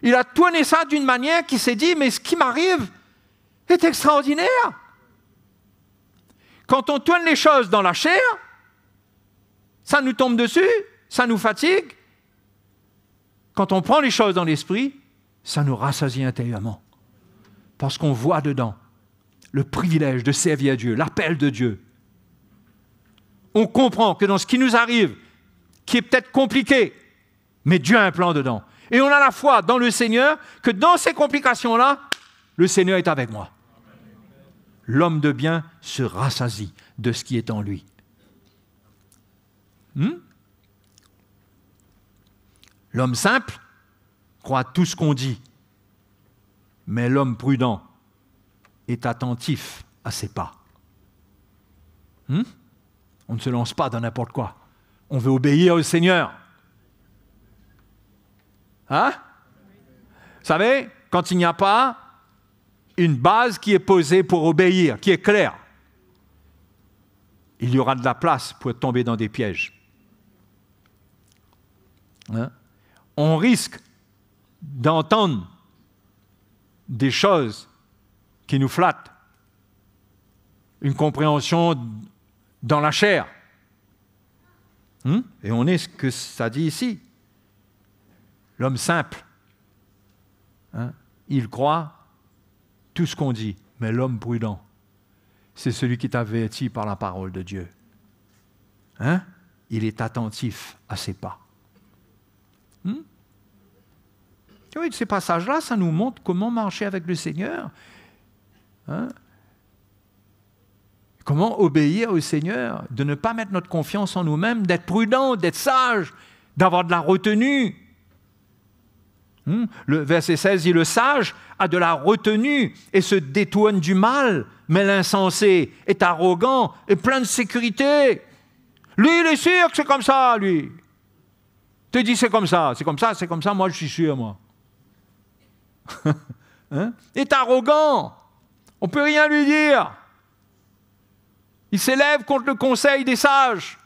Il a tourné ça d'une manière qui s'est dit, mais ce qui m'arrive est extraordinaire. Quand on tourne les choses dans la chair, ça nous tombe dessus, ça nous fatigue. Quand on prend les choses dans l'esprit, ça nous rassasie intérieurement. Parce qu'on voit dedans le privilège de servir Dieu, l'appel de Dieu. On comprend que dans ce qui nous arrive, qui est peut-être compliqué, mais Dieu a un plan dedans. Et on a la foi dans le Seigneur, que dans ces complications-là, le Seigneur est avec moi. L'homme de bien se rassasie de ce qui est en lui. L'homme simple croit tout ce qu'on dit, mais l'homme prudent est attentif à ses pas. On ne se lance pas dans n'importe quoi. On veut obéir au Seigneur. Hein? Vous savez, quand il n'y a pas une base qui est posée pour obéir, qui est claire, il y aura de la place pour tomber dans des pièges. Hein? On risque d'entendre des choses qui nous flattent, une compréhension dans la chair. Et on est ce que ça dit ici. L'homme simple, il croit tout ce qu'on dit, mais l'homme prudent, c'est celui qui est averti par la parole de Dieu. Il est attentif à ses pas. Oui, ces passages-là, ça nous montre comment marcher avec le Seigneur. Comment obéir au Seigneur, de ne pas mettre notre confiance en nous-mêmes, d'être prudent, d'être sage, d'avoir de la retenue. Le verset 16 dit, le sage a de la retenue et se détourne du mal, mais l'insensé est arrogant et plein de sécurité. Lui, il est sûr que c'est comme ça, lui. Tu te dis, c'est comme ça, moi je suis sûr, moi. Il est arrogant, on ne peut rien lui dire. Il s'élève contre le conseil des sages.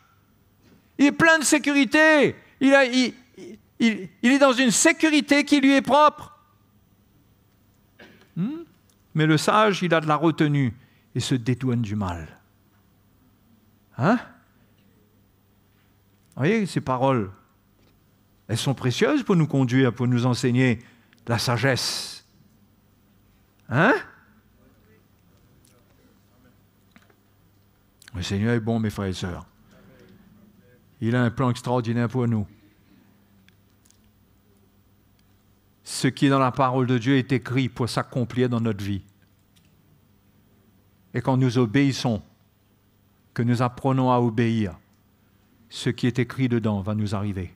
Il est plein de sécurité. Il est dans une sécurité qui lui est propre. Mais le sage, il a de la retenue et se détourne du mal. Vous voyez, ces paroles, elles sont précieuses pour nous conduire, pour nous enseigner la sagesse. Le Seigneur est bon, mes frères et sœurs. Il a un plan extraordinaire pour nous. Ce qui est dans la parole de Dieu est écrit pour s'accomplir dans notre vie. Et quand nous obéissons, que nous apprenons à obéir, ce qui est écrit dedans va nous arriver.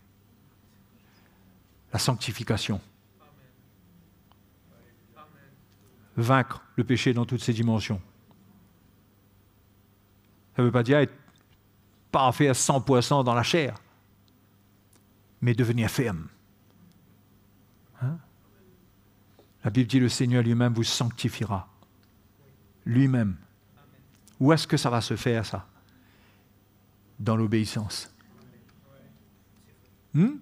La sanctification. Vaincre le péché dans toutes ses dimensions. Ça ne veut pas dire être parfait à 100% dans la chair, mais devenir ferme. Hein? La Bible dit, le Seigneur lui-même vous sanctifiera. Lui-même. Où est-ce que ça va se faire, ça? Dans l'obéissance. On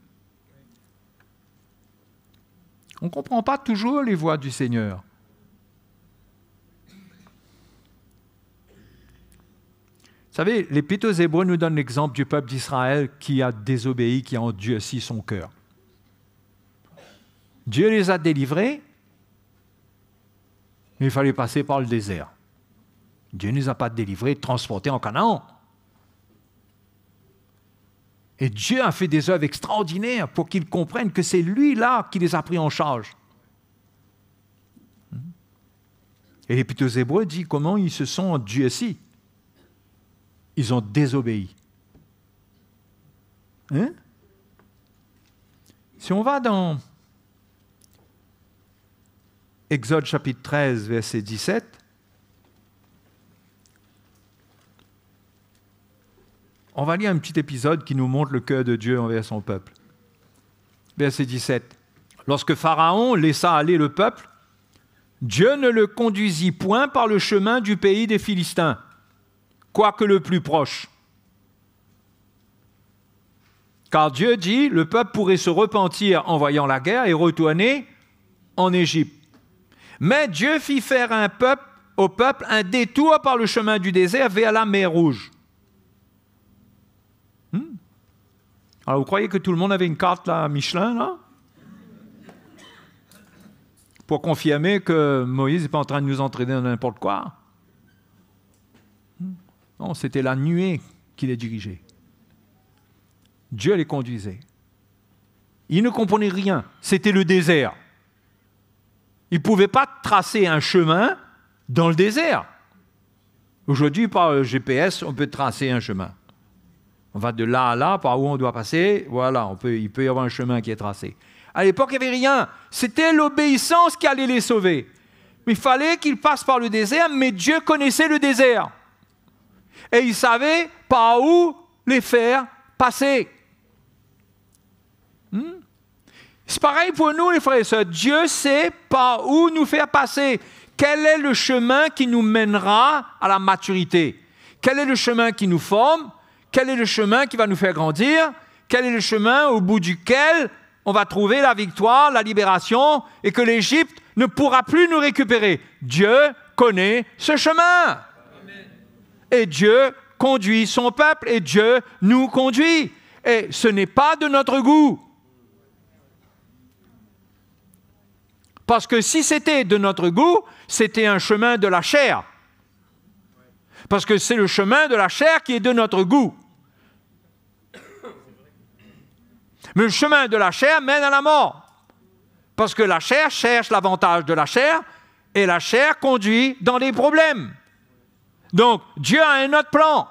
ne comprend pas toujours les voies du Seigneur. Vous savez, l'Épître aux Hébreux nous donne l'exemple du peuple d'Israël qui a désobéi, qui a endurci son cœur. Dieu les a délivrés, mais il fallait passer par le désert. Dieu ne les a pas délivrés, transportés en Canaan. Et Dieu a fait des œuvres extraordinaires pour qu'ils comprennent que c'est lui-là qui les a pris en charge. Et l'Épître aux Hébreux dit comment ils se sont endurcis. Ils ont désobéi. Hein? Si on va dans Exode chapitre 13, verset 17, on va lire un petit épisode qui nous montre le cœur de Dieu envers son peuple. Verset 17. Lorsque Pharaon laissa aller le peuple, Dieu ne le conduisit point par le chemin du pays des Philistins, quoique le plus proche. Car Dieu dit, le peuple pourrait se repentir en voyant la guerre et retourner en Égypte. Mais Dieu fit faire au peuple un détour par le chemin du désert vers la mer Rouge. Alors vous croyez que tout le monde avait une carte là, Michelin, là? Pour confirmer que Moïse n'est pas en train de nous entraîner dans n'importe quoi? Non, c'était la nuée qui les dirigeait. Dieu les conduisait. Ils ne comprenaient rien. C'était le désert. Ils ne pouvaient pas tracer un chemin dans le désert. Aujourd'hui, par le GPS, on peut tracer un chemin. On va de là à là, par où on doit passer. Voilà, il peut y avoir un chemin qui est tracé. À l'époque, il n'y avait rien. C'était l'obéissance qui allait les sauver. Mais il fallait qu'ils passent par le désert, mais Dieu connaissait le désert. Et il savait par où les faire passer. C'est pareil pour nous, les frères et sœurs. Dieu sait par où nous faire passer. Quel est le chemin qui nous mènera à la maturité? Quel est le chemin qui nous forme? Quel est le chemin qui va nous faire grandir? Quel est le chemin au bout duquel on va trouver la victoire, la libération, et que l'Égypte ne pourra plus nous récupérer? Dieu connaît ce chemin. Et Dieu conduit son peuple, et Dieu nous conduit. Et ce n'est pas de notre goût. Parce que si c'était de notre goût, c'était un chemin de la chair. Parce que c'est le chemin de la chair qui est de notre goût. Mais le chemin de la chair mène à la mort. Parce que la chair cherche l'avantage de la chair, et la chair conduit dans des problèmes. Donc, Dieu a un autre plan.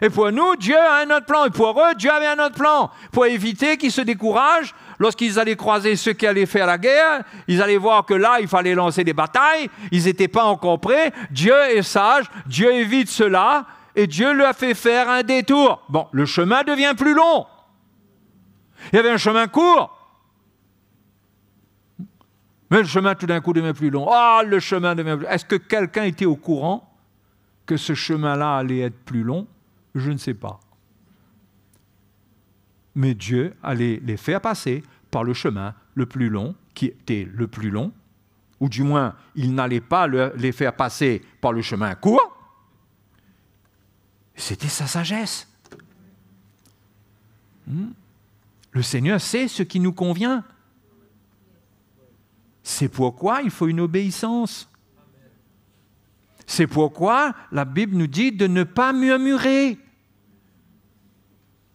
Et pour nous, Dieu a un autre plan. Et pour eux, Dieu avait un autre plan. Pour éviter qu'ils se découragent, lorsqu'ils allaient croiser ceux qui allaient faire la guerre, ils allaient voir que là, il fallait lancer des batailles. Ils n'étaient pas encore prêts. Dieu est sage. Dieu évite cela. Et Dieu leur a fait faire un détour. Bon, le chemin devient plus long. Il y avait un chemin court. Mais le chemin, tout d'un coup, devient plus long. Ah, le chemin devient plus long. Est-ce que quelqu'un était au courant que ce chemin-là allait être plus long? Je ne sais pas. Mais Dieu allait les faire passer par le chemin le plus long, qui était le plus long, ou du moins, il n'allait pas les faire passer par le chemin court. C'était sa sagesse. Le Seigneur sait ce qui nous convient. C'est pourquoi il faut une obéissance. C'est pourquoi la Bible nous dit de ne pas murmurer.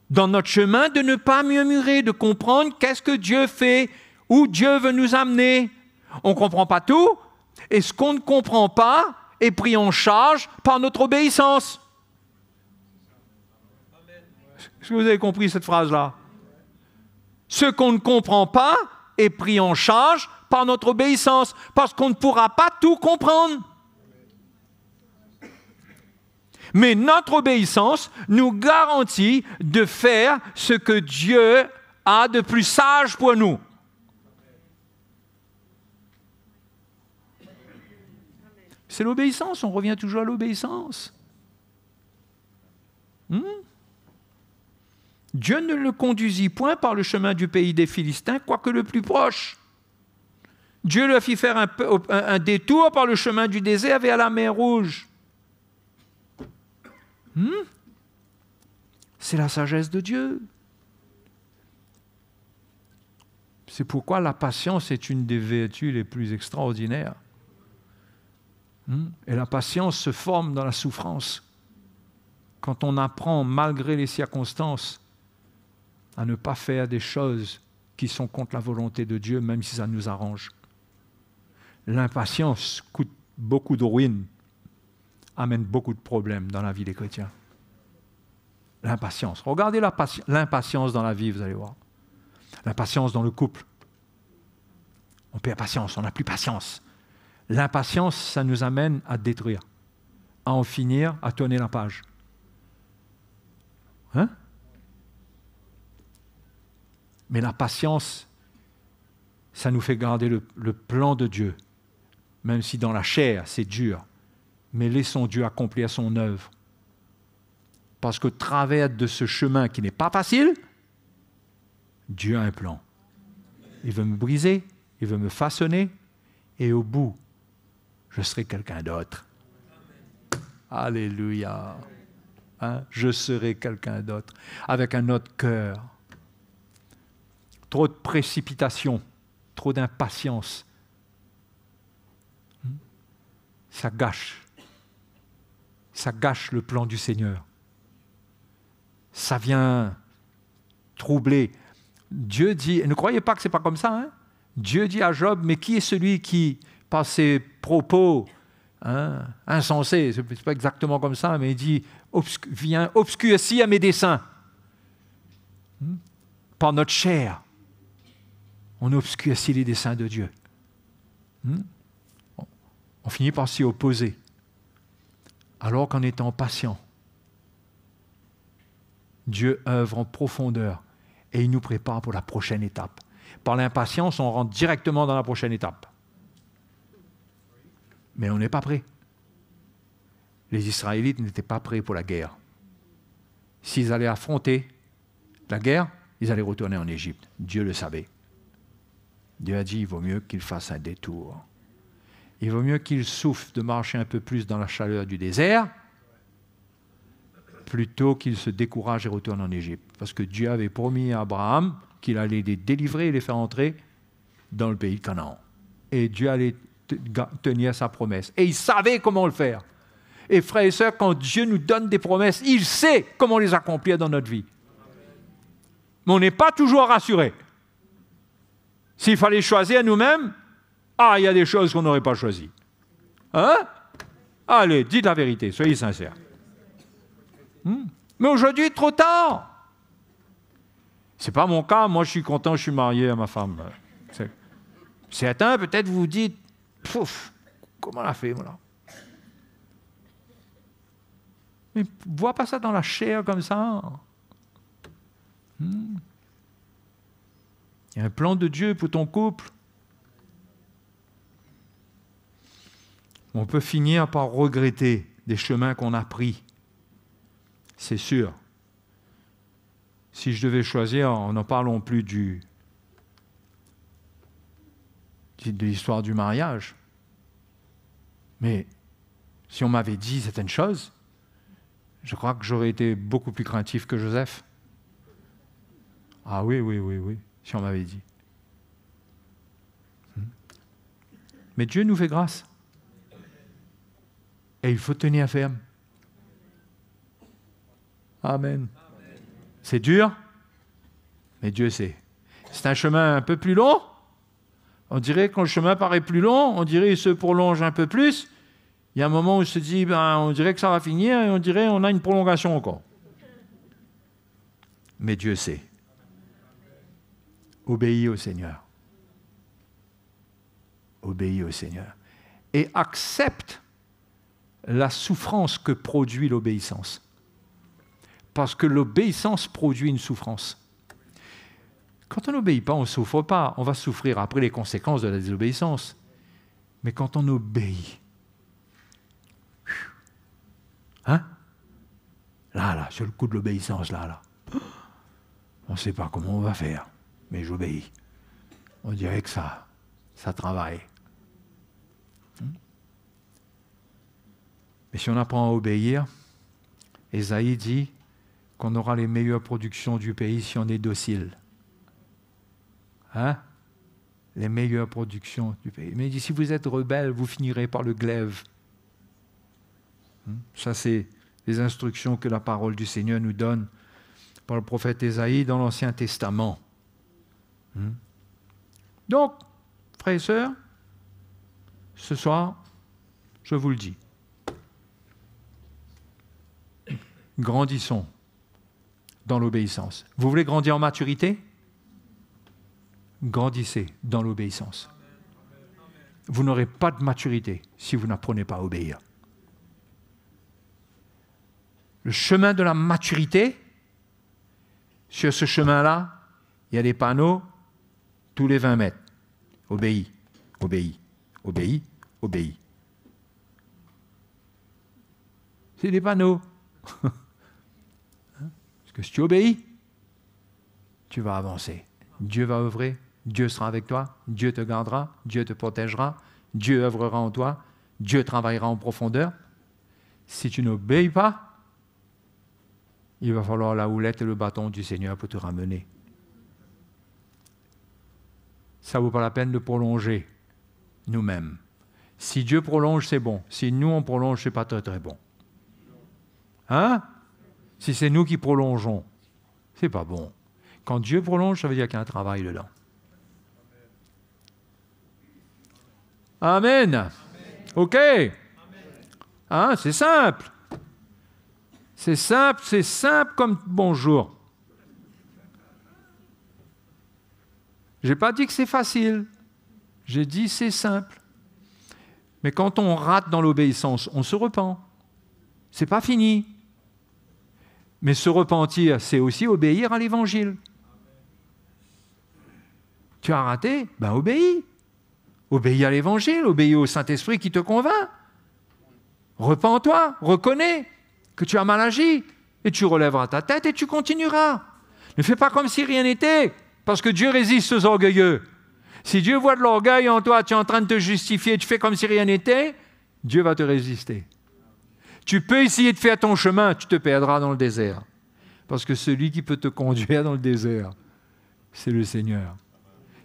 Dans notre chemin, de ne pas murmurer, de comprendre qu'est-ce que Dieu fait, où Dieu veut nous amener. On ne comprend pas tout, et ce qu'on ne comprend pas est pris en charge par notre obéissance. Est-ce que vous avez compris cette phrase-là? Ce qu'on ne comprend pas est pris en charge par notre obéissance, parce qu'on ne pourra pas tout comprendre. Mais notre obéissance nous garantit de faire ce que Dieu a de plus sage pour nous. C'est l'obéissance, on revient toujours à l'obéissance. Dieu ne le conduisit point par le chemin du pays des Philistins, quoique le plus proche. Dieu lui a fait faire un détour par le chemin du désert vers la mer Rouge. C'est la sagesse de Dieu. C'est pourquoi la patience est une des vertus les plus extraordinaires. Et la patience se forme dans la souffrance. Quand on apprend, malgré les circonstances, à ne pas faire des choses qui sont contre la volonté de Dieu, même si ça nous arrange. L'impatience coûte beaucoup de ruines, amène beaucoup de problèmes dans la vie des chrétiens. L'impatience. Regardez l'impatience dans la vie, vous allez voir. L'impatience dans le couple. On perd patience, on n'a plus patience. L'impatience, ça nous amène à détruire, à en finir, à tourner la page. Mais la patience, ça nous fait garder le plan de Dieu, même si dans la chair, c'est dur. Mais laissons Dieu accomplir son œuvre. Parce qu'au travers de ce chemin qui n'est pas facile, Dieu a un plan. Il veut me briser, il veut me façonner, et au bout, je serai quelqu'un d'autre. Alléluia. Je serai quelqu'un d'autre, avec un autre cœur. Trop de précipitation, trop d'impatience. Ça gâche le plan du Seigneur. Ça vient troubler. Dieu dit, ne croyez pas que ce n'est pas comme ça, Dieu dit à Job, mais qui est celui qui, par ses propos insensés, ce n'est pas exactement comme ça, mais il dit, viens obscurcir mes desseins. Par notre chair, on obscurcit les desseins de Dieu. On finit par s'y opposer. Alors qu'en étant patient, Dieu œuvre en profondeur et il nous prépare pour la prochaine étape. Par l'impatience, on rentre directement dans la prochaine étape. Mais on n'est pas prêt. Les Israélites n'étaient pas prêts pour la guerre. S'ils allaient affronter la guerre, ils allaient retourner en Égypte. Dieu le savait. Dieu a dit, il vaut mieux qu'ils fassent un détour. Il vaut mieux qu'ils souffrent de marcher un peu plus dans la chaleur du désert plutôt qu'ils se découragent et retournent en Égypte. Parce que Dieu avait promis à Abraham qu'il allait les délivrer et les faire entrer dans le pays de Canaan. Et Dieu allait tenir sa promesse. Et il savait comment le faire. Et frères et sœurs, quand Dieu nous donne des promesses, il sait comment les accomplir dans notre vie. Mais on n'est pas toujours rassuré. S'il fallait choisir nous-mêmes, il y a des choses qu'on n'aurait pas choisies. Allez, dites la vérité, soyez sincères. Mais aujourd'hui, trop tard. Ce n'est pas mon cas, moi je suis content, je suis marié à ma femme. Certains, peut-être, vous vous dites, comment on a fait, voilà. Mais vois pas ça dans la chair comme ça. Il y a un plan de Dieu pour ton couple. On peut finir par regretter des chemins qu'on a pris. C'est sûr. Si je devais choisir, n'en parlons plus de l'histoire du mariage. Mais si on m'avait dit certaines choses, je crois que j'aurais été beaucoup plus craintif que Joseph. Ah oui, si on m'avait dit. Mais Dieu nous fait grâce. Et il faut tenir ferme. Amen. C'est dur, mais Dieu sait. C'est un chemin un peu plus long. On dirait que quand le chemin paraît plus long, on dirait qu'il se prolonge un peu plus. Il y a un moment où on se dit, on dirait que ça va finir, et on dirait qu'on a une prolongation encore. Mais Dieu sait. Obéis au Seigneur. Obéis au Seigneur. Et accepte la souffrance que produit l'obéissance. Parce que l'obéissance produit une souffrance. Quand on n'obéit pas, on ne souffre pas. On va souffrir après les conséquences de la désobéissance. Mais quand on obéit, Hein? Là, sur le coup de l'obéissance, là. On ne sait pas comment on va faire, mais j'obéis. On dirait que ça travaille. Mais si on apprend à obéir, Ésaïe dit qu'on aura les meilleures productions du pays si on est docile. Hein? Les meilleures productions du pays. Mais il dit, si vous êtes rebelle, vous finirez par le glaive. Ça, c'est les instructions que la parole du Seigneur nous donne par le prophète Ésaïe dans l'Ancien Testament. Donc, frères et sœurs, ce soir, je vous le dis, grandissons dans l'obéissance. Vous voulez grandir en maturité? Grandissez dans l'obéissance. Vous n'aurez pas de maturité si vous n'apprenez pas à obéir. Le chemin de la maturité, sur ce chemin-là, il y a des panneaux tous les 20 mètres. Obéis, obéis, obéis, obéis. C'est des panneaux. Parce que si tu obéis, tu vas avancer. Dieu va œuvrer, Dieu sera avec toi, Dieu te gardera, Dieu te protégera, Dieu œuvrera en toi, Dieu travaillera en profondeur. Si tu n'obéis pas, il va falloir la houlette et le bâton du Seigneur pour te ramener. Ça ne vaut pas la peine de prolonger nous-mêmes. Si Dieu prolonge, c'est bon. Si nous, on prolonge, ce n'est pas très très bon. Hein? Si c'est nous qui prolongeons, ce n'est pas bon. Quand Dieu prolonge, ça veut dire qu'il y a un travail dedans. Amen. Amen. OK. Hein? C'est simple. C'est simple comme bonjour. Je n'ai pas dit que c'est facile. J'ai dit c'est simple. Mais quand on rate dans l'obéissance, on se repent. Ce n'est pas fini. Mais se repentir, c'est aussi obéir à l'Évangile. Tu as raté? Ben obéis. Obéis à l'Évangile, obéis au Saint-Esprit qui te convainc. Repens-toi, reconnais que tu as mal agi, et tu relèveras ta tête et tu continueras. Ne fais pas comme si rien n'était, parce que Dieu résiste aux orgueilleux. Si Dieu voit de l'orgueil en toi, tu es en train de te justifier, tu fais comme si rien n'était, Dieu va te résister. Tu peux essayer de faire ton chemin, tu te perdras dans le désert. Parce que celui qui peut te conduire dans le désert, c'est le Seigneur.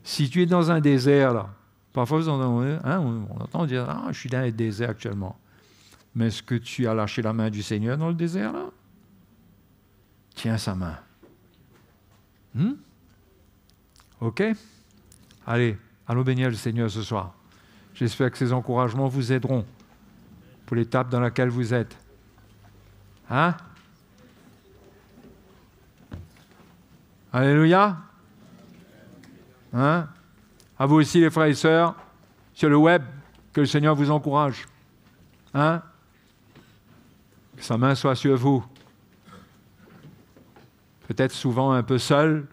Si tu es dans un désert, là, parfois on entend dire « Ah, je suis dans un désert actuellement ». Mais est-ce que tu as lâché la main du Seigneur dans le désert, là? Tiens sa main. OK? Allez, allons bénir le Seigneur ce soir. J'espère que ces encouragements vous aideront pour l'étape dans laquelle vous êtes. Hein? Alléluia. Hein? À vous aussi, les frères et sœurs, sur le web, que le Seigneur vous encourage. Hein? Que sa main soit sur vous. Peut-être souvent un peu seul,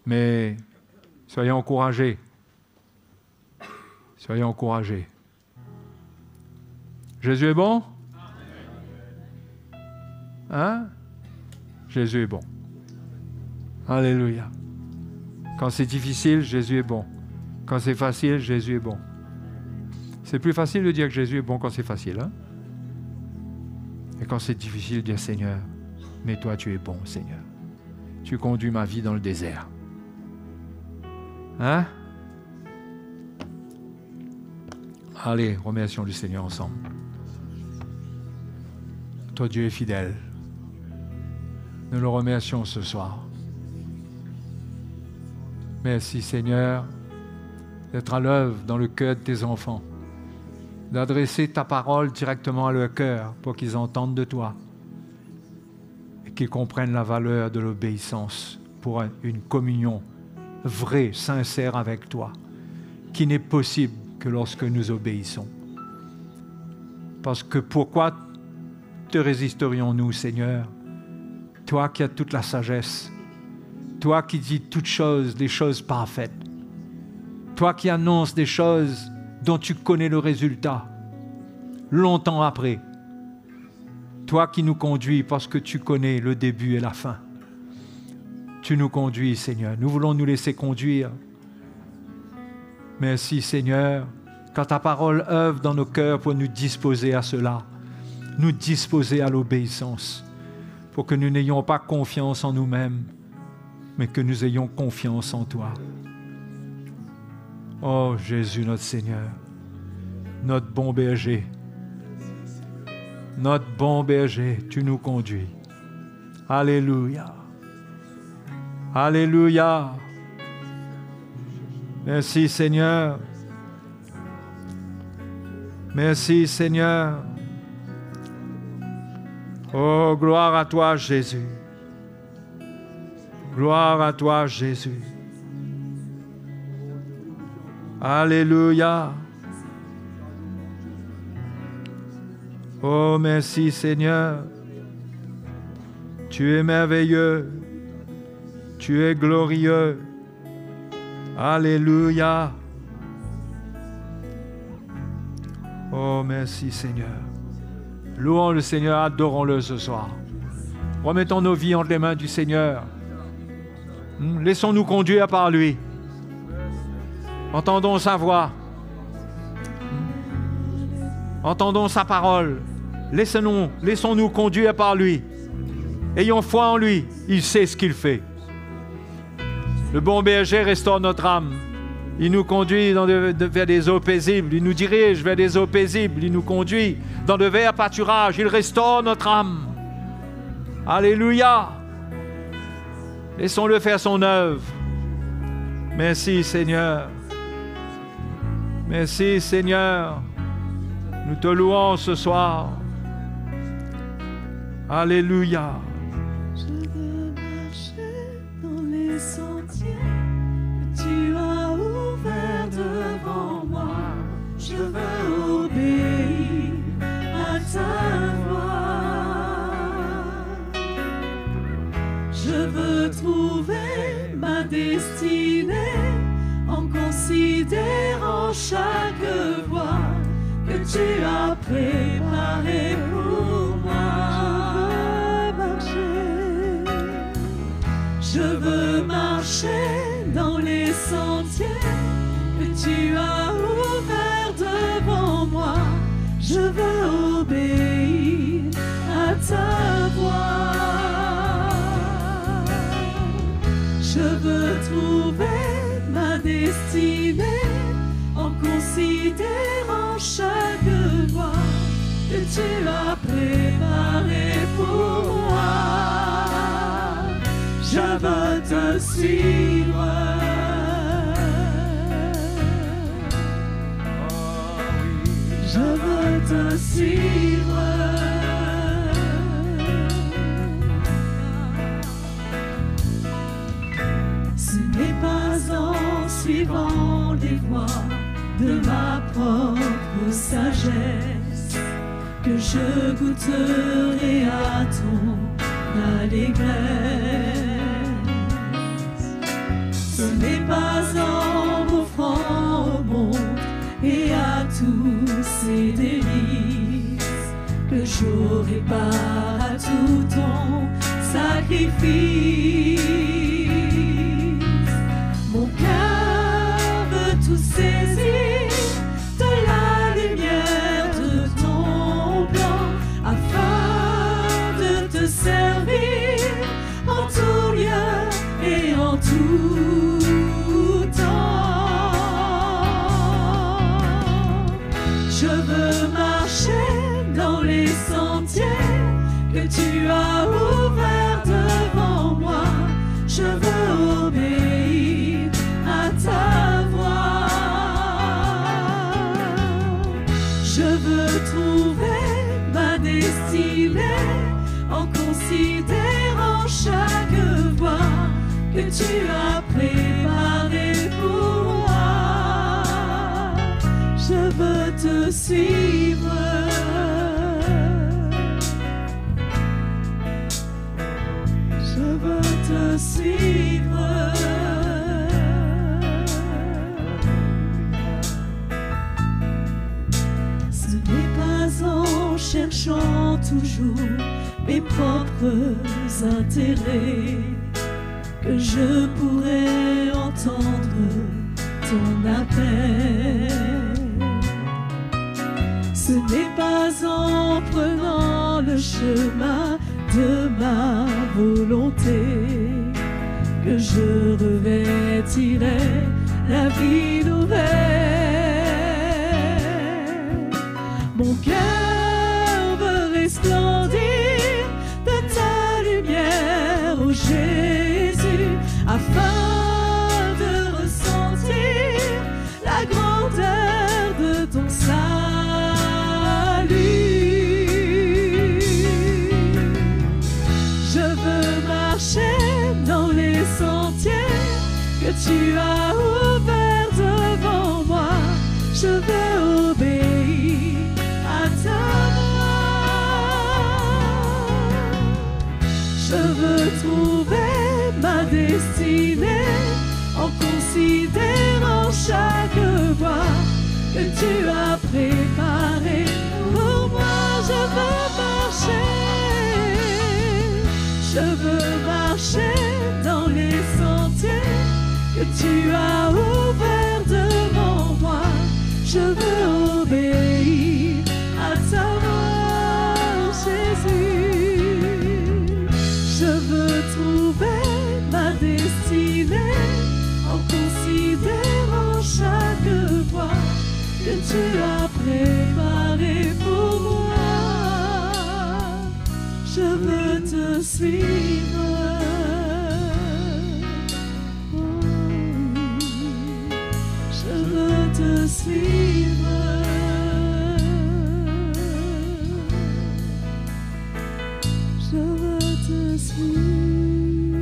mais soyez encouragés. Soyez encouragés. Jésus est bon? Hein? Jésus est bon. Alléluia. Quand c'est difficile, Jésus est bon. Quand c'est facile, Jésus est bon. C'est plus facile de dire que Jésus est bon quand c'est facile. Hein? Et quand c'est difficile, dire Seigneur, mais toi tu es bon, Seigneur. Tu conduis ma vie dans le désert. Hein? Allez, remercions le Seigneur ensemble. Toi, Dieu est fidèle. Nous le remercions ce soir. Merci, Seigneur, d'être à l'œuvre dans le cœur de tes enfants, d'adresser ta parole directement à leur cœur pour qu'ils entendent de toi et qu'ils comprennent la valeur de l'obéissance pour une communion vraie, sincère avec toi, qui n'est possible que lorsque nous obéissons. Parce que pourquoi te résisterions-nous, Seigneur? Toi qui as toute la sagesse, toi qui dis toutes choses, des choses parfaites, toi qui annonces des choses dont tu connais le résultat, longtemps après, Toi qui nous conduis parce que tu connais le début et la fin. Tu nous conduis, Seigneur. Nous voulons nous laisser conduire. Merci, Seigneur, quand ta parole œuvre dans nos cœurs pour nous disposer à cela, nous disposer à l'obéissance, pour que nous n'ayons pas confiance en nous-mêmes, mais que nous ayons confiance en toi. Oh Jésus, notre Seigneur, notre bon berger, tu nous conduis. Alléluia. Alléluia. Merci Seigneur. Merci Seigneur. Oh, gloire à toi Jésus. Gloire à toi Jésus. Alléluia. Oh, merci Seigneur. Tu es merveilleux. Tu es glorieux. Alléluia. Oh, merci Seigneur. Louons le Seigneur, adorons-le ce soir. Remettons nos vies entre les mains du Seigneur. Laissons-nous conduire par lui. Entendons sa voix. Entendons sa parole. Laissons-nous conduire par lui. Ayons foi en lui. Il sait ce qu'il fait. Le bon berger restaure notre âme. Il nous conduit vers des eaux paisibles. Il nous dirige vers des eaux paisibles. Il nous conduit dans de verts pâturages. Il restaure notre âme. Alléluia. Laissons-le faire son œuvre. Merci Seigneur. Merci Seigneur. Nous te louons ce soir. Alléluia. Je veux marcher dans les sentiers que tu as ouverts devant moi. Je veux obéir à ta voix. Je veux trouver ma destinée en considérant chaque voie que tu as préparée pour moi. Je veux marcher dans les sentiers que tu as ouverts devant moi. Je veux obéir à ta voix. Je veux trouver ma destinée en considérant chaque voie que tu as préparée pour moi. Je veux te suivre. Je veux te suivre. Ce n'est pas en suivant les voies de ma propre sagesse que je goûterai à ton allégresse. Ce n'est pas en m'offrant au monde et à tous ces délices que j'aurai part à tout ton sacrifice. Mon cœur veut tout saisir de la lumière de ton plan afin de te servir en tout lieu et en tout temps. Je veux marcher dans les sentiers que tu as ouverts devant moi. Je veux obéir à ta voix. Je veux trouver ma destinée en considérant chaque voie que tu as préparée pour moi. Je veux te suivre. Je veux te suivre. Ce n'est pas en cherchant toujours mes propres intérêts, que je pourrais entendre ton appel. Ce n'est pas en prenant le chemin de ma volonté que je revêtirai la vie nouvelle. Mon cœur veut resplendir de ta lumière, ô Jésus, afin de ressentir la grandeur de ton salut. Je veux marcher dans les sentiers que tu as ouverts devant moi. Je veux obéir à ta voix. Je veux trouver ma destinée en considérant chaque voie que tu as préparée pour moi. Je veux marcher dans les sentiers que tu as ouverts devant moi. Je veux obéir à ta voix, Jésus. Je veux trouver ma destinée en considérant chaque voie que tu as préparée pour moi. Je veux te suivre. Je veux te suivre. Je veux te suivre.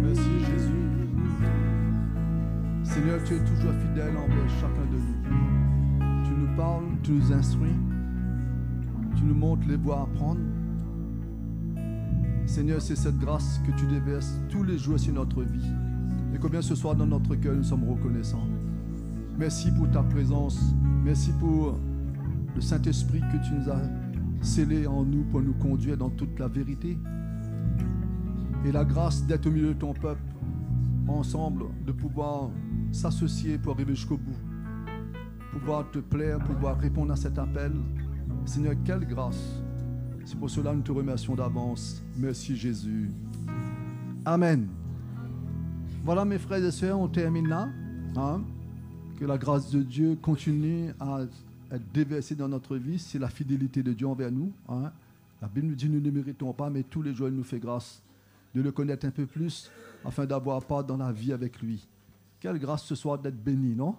Merci Jésus. Seigneur, tu es toujours fidèle envers chacun de nous. Tu nous parles, tu nous instruis, tu nous montres les voies à prendre. Seigneur, c'est cette grâce que tu déverses tous les jours sur notre vie. Et combien ce soir dans notre cœur nous sommes reconnaissants. Merci pour ta présence. Merci pour le Saint-Esprit que tu nous as scellé en nous pour nous conduire dans toute la vérité. Et la grâce d'être au milieu de ton peuple, ensemble, de pouvoir s'associer pour arriver jusqu'au bout. Pouvoir te plaire, pouvoir répondre à cet appel. Seigneur, quelle grâce. C'est pour cela que nous te remercions d'avance. Merci Jésus. Amen. Voilà mes frères et sœurs, on termine là. Hein? Que la grâce de Dieu continue à être déversée dans notre vie. C'est la fidélité de Dieu envers nous. Hein? La Bible nous dit que nous ne méritons pas, mais tous les jours il nous fait grâce de le connaître un peu plus afin d'avoir part dans la vie avec lui. Quelle grâce ce soir d'être béni, non?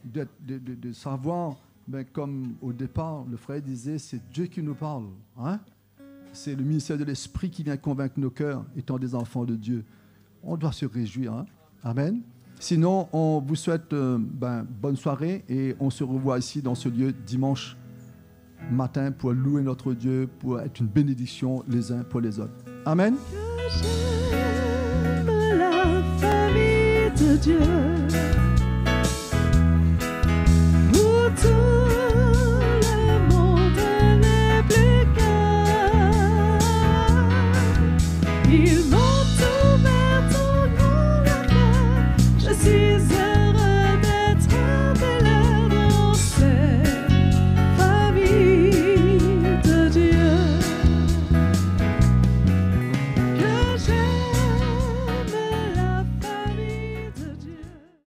De savoir... Ben, comme au départ, le frère disait, c'est Dieu qui nous parle. Hein? C'est le ministère de l'Esprit qui vient convaincre nos cœurs, étant des enfants de Dieu. On doit se réjouir. Hein? Amen. Sinon, on vous souhaite bonne soirée et on se revoit ici dans ce lieu dimanche matin pour louer notre Dieu, pour être une bénédiction les uns pour les autres. Amen. J'aime la famille de Dieu.